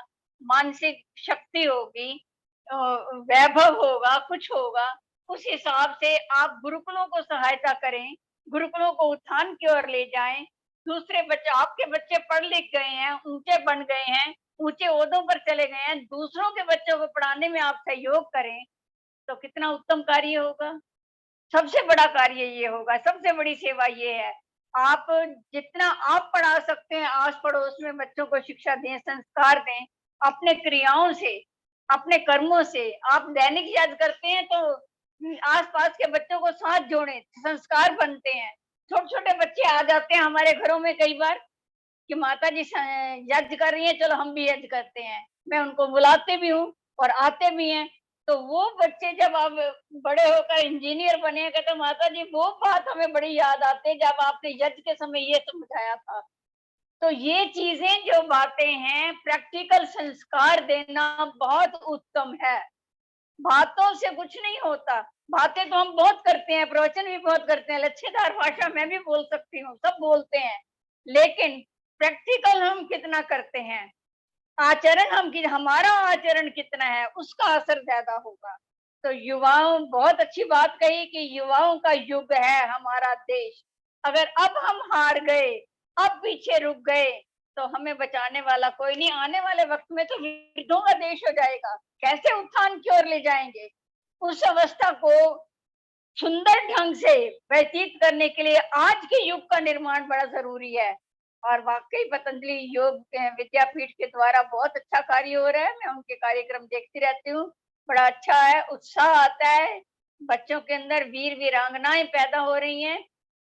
मानसिक शक्ति होगी, वैभव होगा, कुछ होगा, उस हिसाब से आप गुरुकुलों को सहायता करें, गुरुकुलों को उत्थान की ओर ले जाएं। दूसरे बच्चे, आपके बच्चे पढ़ लिख गए हैं, ऊंचे बन गए हैं, ऊंचे ओहदों पर चले गए हैं, दूसरों के बच्चों को पढ़ाने में आप सहयोग करें तो कितना उत्तम कार्य होगा। सबसे बड़ा कार्य ये होगा, सबसे बड़ी सेवा ये है। आप जितना आप पढ़ा सकते हैं आस पड़ोस में बच्चों को शिक्षा दें, संस्कार दें, अपने क्रियाओं से, अपने कर्मों से। आप दैनिक याद करते हैं तो आसपास के बच्चों को साथ जोड़ें, संस्कार बनते हैं। छोटे छोटे बच्चे आ जाते हैं हमारे घरों में कई बार कि माता जी यज्ञ कर रही हैं, चलो हम भी यज्ञ करते हैं। मैं उनको बुलाते भी हूँ और आते भी हैं। तो वो बच्चे जब अब बड़े होकर इंजीनियर बनेगा तो माता जी वो बात हमें बड़ी याद आती है जब आपने यज्ञ के समय ये समझाया था। तो ये चीजें जो बातें हैं, प्रैक्टिकल संस्कार देना बहुत उत्तम है। बातों से कुछ नहीं होता। बातें तो हम बहुत करते हैं, प्रवचन भी बहुत करते हैं, लच्छेदार भाषा मैं भी बोल सकती हूँ, सब बोलते हैं, लेकिन प्रैक्टिकल हम कितना करते हैं, आचरण हमारा आचरण कितना है, उसका असर ज्यादा होगा। तो युवाओं, बहुत अच्छी बात कही कि युवाओं का युग है हमारा देश। अगर अब हम हार गए, अब पीछे रुक गए तो हमें बचाने वाला कोई नहीं। आने वाले वक्त में तो वृद्धों का देश हो जाएगा। कैसे उत्थान की ओर ले जाएंगे? उस अवस्था को सुंदर ढंग से व्यतीत करने के लिए आज के युग का निर्माण बड़ा जरूरी है। और वाकई पतंजलि योग विद्यापीठ के द्वारा बहुत अच्छा कार्य हो रहा है। मैं उनके कार्यक्रम देखती रहती हूँ, बड़ा अच्छा है, उत्साह आता है, बच्चों के अंदर वीर वीरांगनाएं पैदा हो रही हैं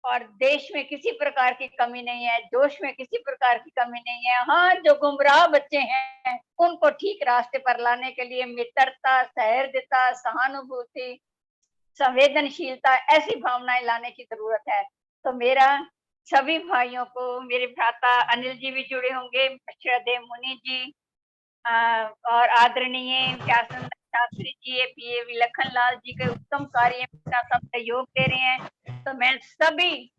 और देश में किसी प्रकार की कमी नहीं है, जोश में किसी प्रकार की कमी नहीं है। हाँ, जो गुमराह बच्चे हैं उनको ठीक रास्ते पर लाने के लिए मित्रता, सहृदयता, सहानुभूति, संवेदनशीलता, ऐसी भावनाएं लाने की जरूरत है। तो मेरा सभी भाइयों को, मेरे भ्राता अनिल जी भी जुड़े होंगे, श्रद्धेय मुनि जी और आदरणीय व्यासनंदन शास्त्री जी, पीए विलखन लाल जी के उत्तम कार्य में सब सहयोग दे रहे हैं। तो मैं सभी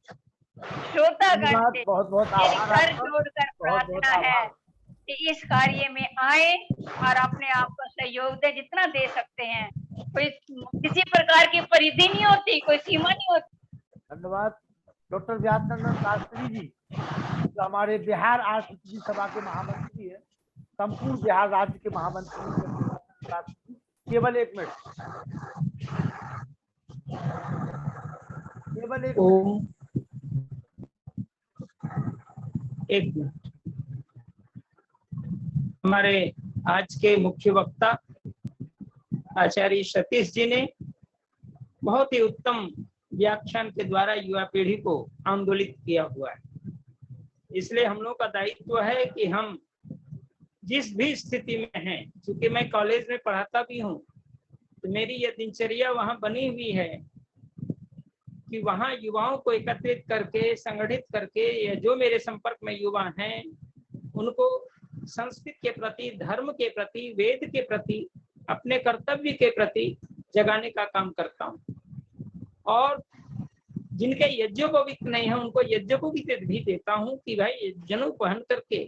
श्रोतागण से बहुत बहुत आभार, कर जोड़कर प्रार्थना है कि इस कार्य में आए और अपने आप को सहयोग दे, जितना दे सकते हैं। कोई किसी प्रकार की परिधि नहीं होती, कोई सीमा नहीं होती। धन्यवाद। डॉक्टर व्यासनंदन शास्त्री जी जो हमारे बिहार आर्थिक सभा के महामंत्री है, संपूर्ण बिहार राज्य के महामंत्री। केवल एक मिनट, केवल एक मिनट। हमारे आज के मुख्य वक्ता आचार्य सतीश जी ने बहुत ही उत्तम व्याख्यान के द्वारा युवा पीढ़ी को आंदोलित किया हुआ है। इसलिए हम लोग का दायित्व है कि हम जिस भी स्थिति में हैं, क्योंकि मैं कॉलेज में पढ़ाता भी हूँ, तो मेरी यह दिनचर्या वहाँ बनी हुई है कि वहाँ युवाओं को एकत्रित करके, संगठित करके, या जो मेरे संपर्क में युवा हैं उनको संस्कृत के प्रति, धर्म के प्रति, वेद के प्रति, अपने कर्तव्य के प्रति जगाने का काम करता हूँ। और जिनके यज्ञोपवीत नहीं है उनको यज्ञोपवीत भी देता हूँ कि भाई जनेऊ पहन करके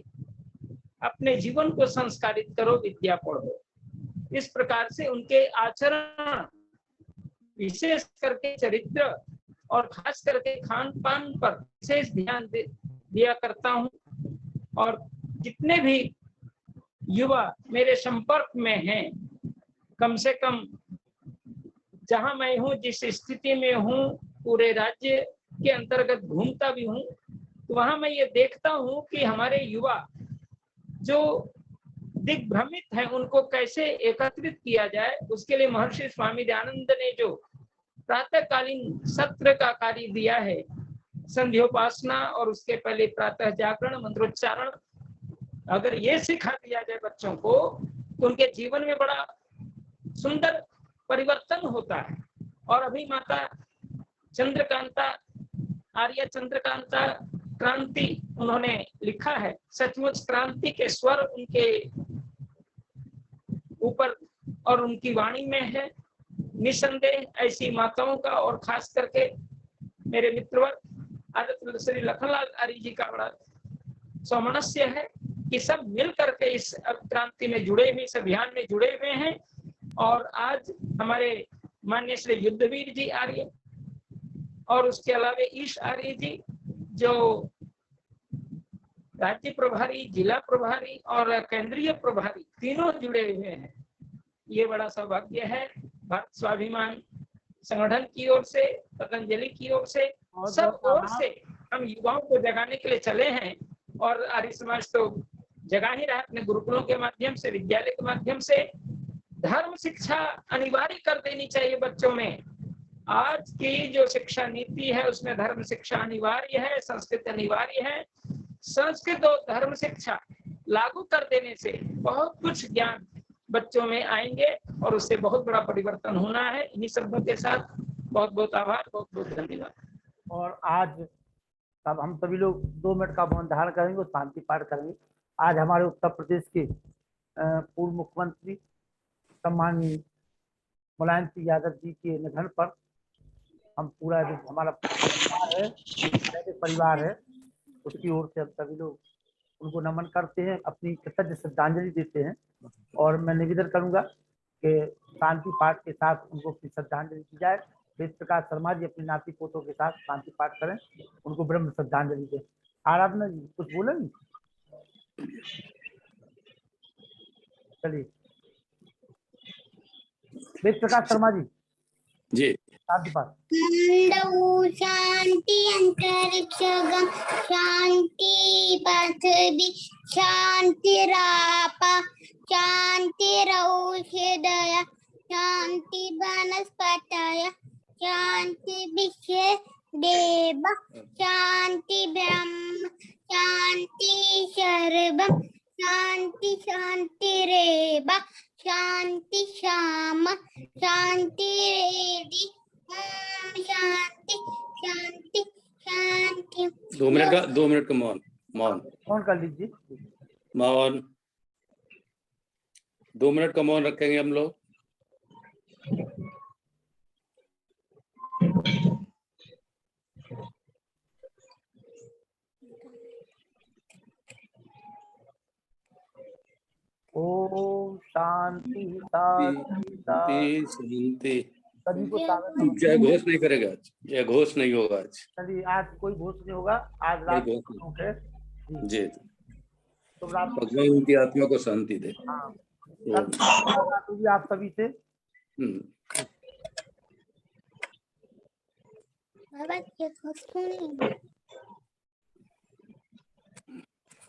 अपने जीवन को संस्कारित करो, विद्या पढ़ो। इस प्रकार से उनके आचरण, विशेष करके चरित्र और खास करके खान पान पर विशेष ध्यान दिया करता हूँ। और जितने भी युवा मेरे संपर्क में हैं, कम से कम जहां मैं हूँ, जिस स्थिति में हूँ, पूरे राज्य के अंतर्गत घूमता भी हूँ, तो वहां मैं ये देखता हूँ कि हमारे युवा जो दिग्भ्रमित हैं उनको कैसे एकत्रित किया जाए। उसके लिए महर्षि स्वामी दयानंद ने जो प्रातःकालीन सत्र का कार्य दिया है, संध्योपासना और उसके पहले प्रातः जागरण, मंत्रोच्चारण, अगर ये सिखा दिया जाए बच्चों को तो उनके जीवन में बड़ा सुंदर परिवर्तन होता है। और अभी माता चंद्रकांता, आर्य चंद्रकांता क्रांति उन्होंने लिखा है, सचमुच क्रांति के स्वर उनके ऊपर और उनकी वाणी में है। निसंदेह ऐसी माताओं का, और खास करके मेरे मित्रवर आदरणीय श्री लखनलाल आर्य जी का बड़ा सौमनस्य है कि सब मिल करके इस क्रांति में जुड़े हुए, इस अभियान में जुड़े हुए हैं। और आज हमारे माननीय श्री युद्धवीर जी आर्य और उसके अलावा ईश आर्य जी जो राज्य प्रभारी, जिला प्रभारी और केंद्रीय प्रभारी तीनों जुड़े हुए हैं। ये बड़ा सौभाग्य है। भारत स्वाभिमान संगठन की ओर से, पतंजलि की ओर से, सब ओर से हम युवाओं को जगाने के लिए चले हैं। और आर्य समाज तो जगा ही रहा है अपने गुरुकुलों के माध्यम से, विद्यालय के माध्यम से। धर्म शिक्षा अनिवार्य कर देनी चाहिए बच्चों में। आज की जो शिक्षा नीति है उसमें धर्म शिक्षा अनिवार्य है, संस्कृत अनिवार्य है। संस्कृत और धर्म शिक्षा लागू कर देने से बहुत कुछ ज्ञान बच्चों में आएंगे और उससे बहुत बड़ा परिवर्तन होना है। इन्हीं शब्दों के साथ बहुत बहुत आभार, बहुत बहुत धन्यवाद। और आज अब हम सभी लोग 2 मिनट का मौन धारण करेंगे और शांति पाठ करेंगे। आज हमारे उत्तर प्रदेश के पूर्व मुख्यमंत्री सम्माननीय मुलायम सिंह यादव जी के निधन पर हम पूरा हमारा परिवार है उसकी ओर से हम सभी लोग उनको नमन करते हैं, अपनी कृतज्ञ श्रद्धांजलि देते हैं। और मैं निवेदन करूंगा कि शांति पाठ के साथ उनको अपनी श्रद्धांजलि दी जाए। वेद प्रकाश शर्मा जी अपने नाती पोतों के साथ शांति पाठ करें, उनको ब्रह्म श्रद्धांजलि दें। आराधना जी कुछ बोलेंगे? चलिए वेद प्रकाश शर्मा जी शांति पाठ। शांति अंतरिक्षगम शांति पृथ्वी शांतिरापः शांतिरौषधयः शांति वनस्पतयः शांति विश्वदेवः शांति ब्रह्म शांति सर्वं शांति शांतिरेव शांति श्याम शांति रेदि शांति शांति शांति। 2 मिनट का मौन कर लीजिए। मौन 2 मिनट का मौन रखेंगे हम लोग। ओम शांति शांति शांति। सभी को स्वागत। जय घोष नहीं करेगा आज, जय घोष नहीं होगा आज। चलिए आज कोई घोष नहीं होगा, आज रात है जी। तो रात भगवान उनकी आत्मा को शांति दे। हाँ आप सभी से।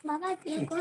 बाबा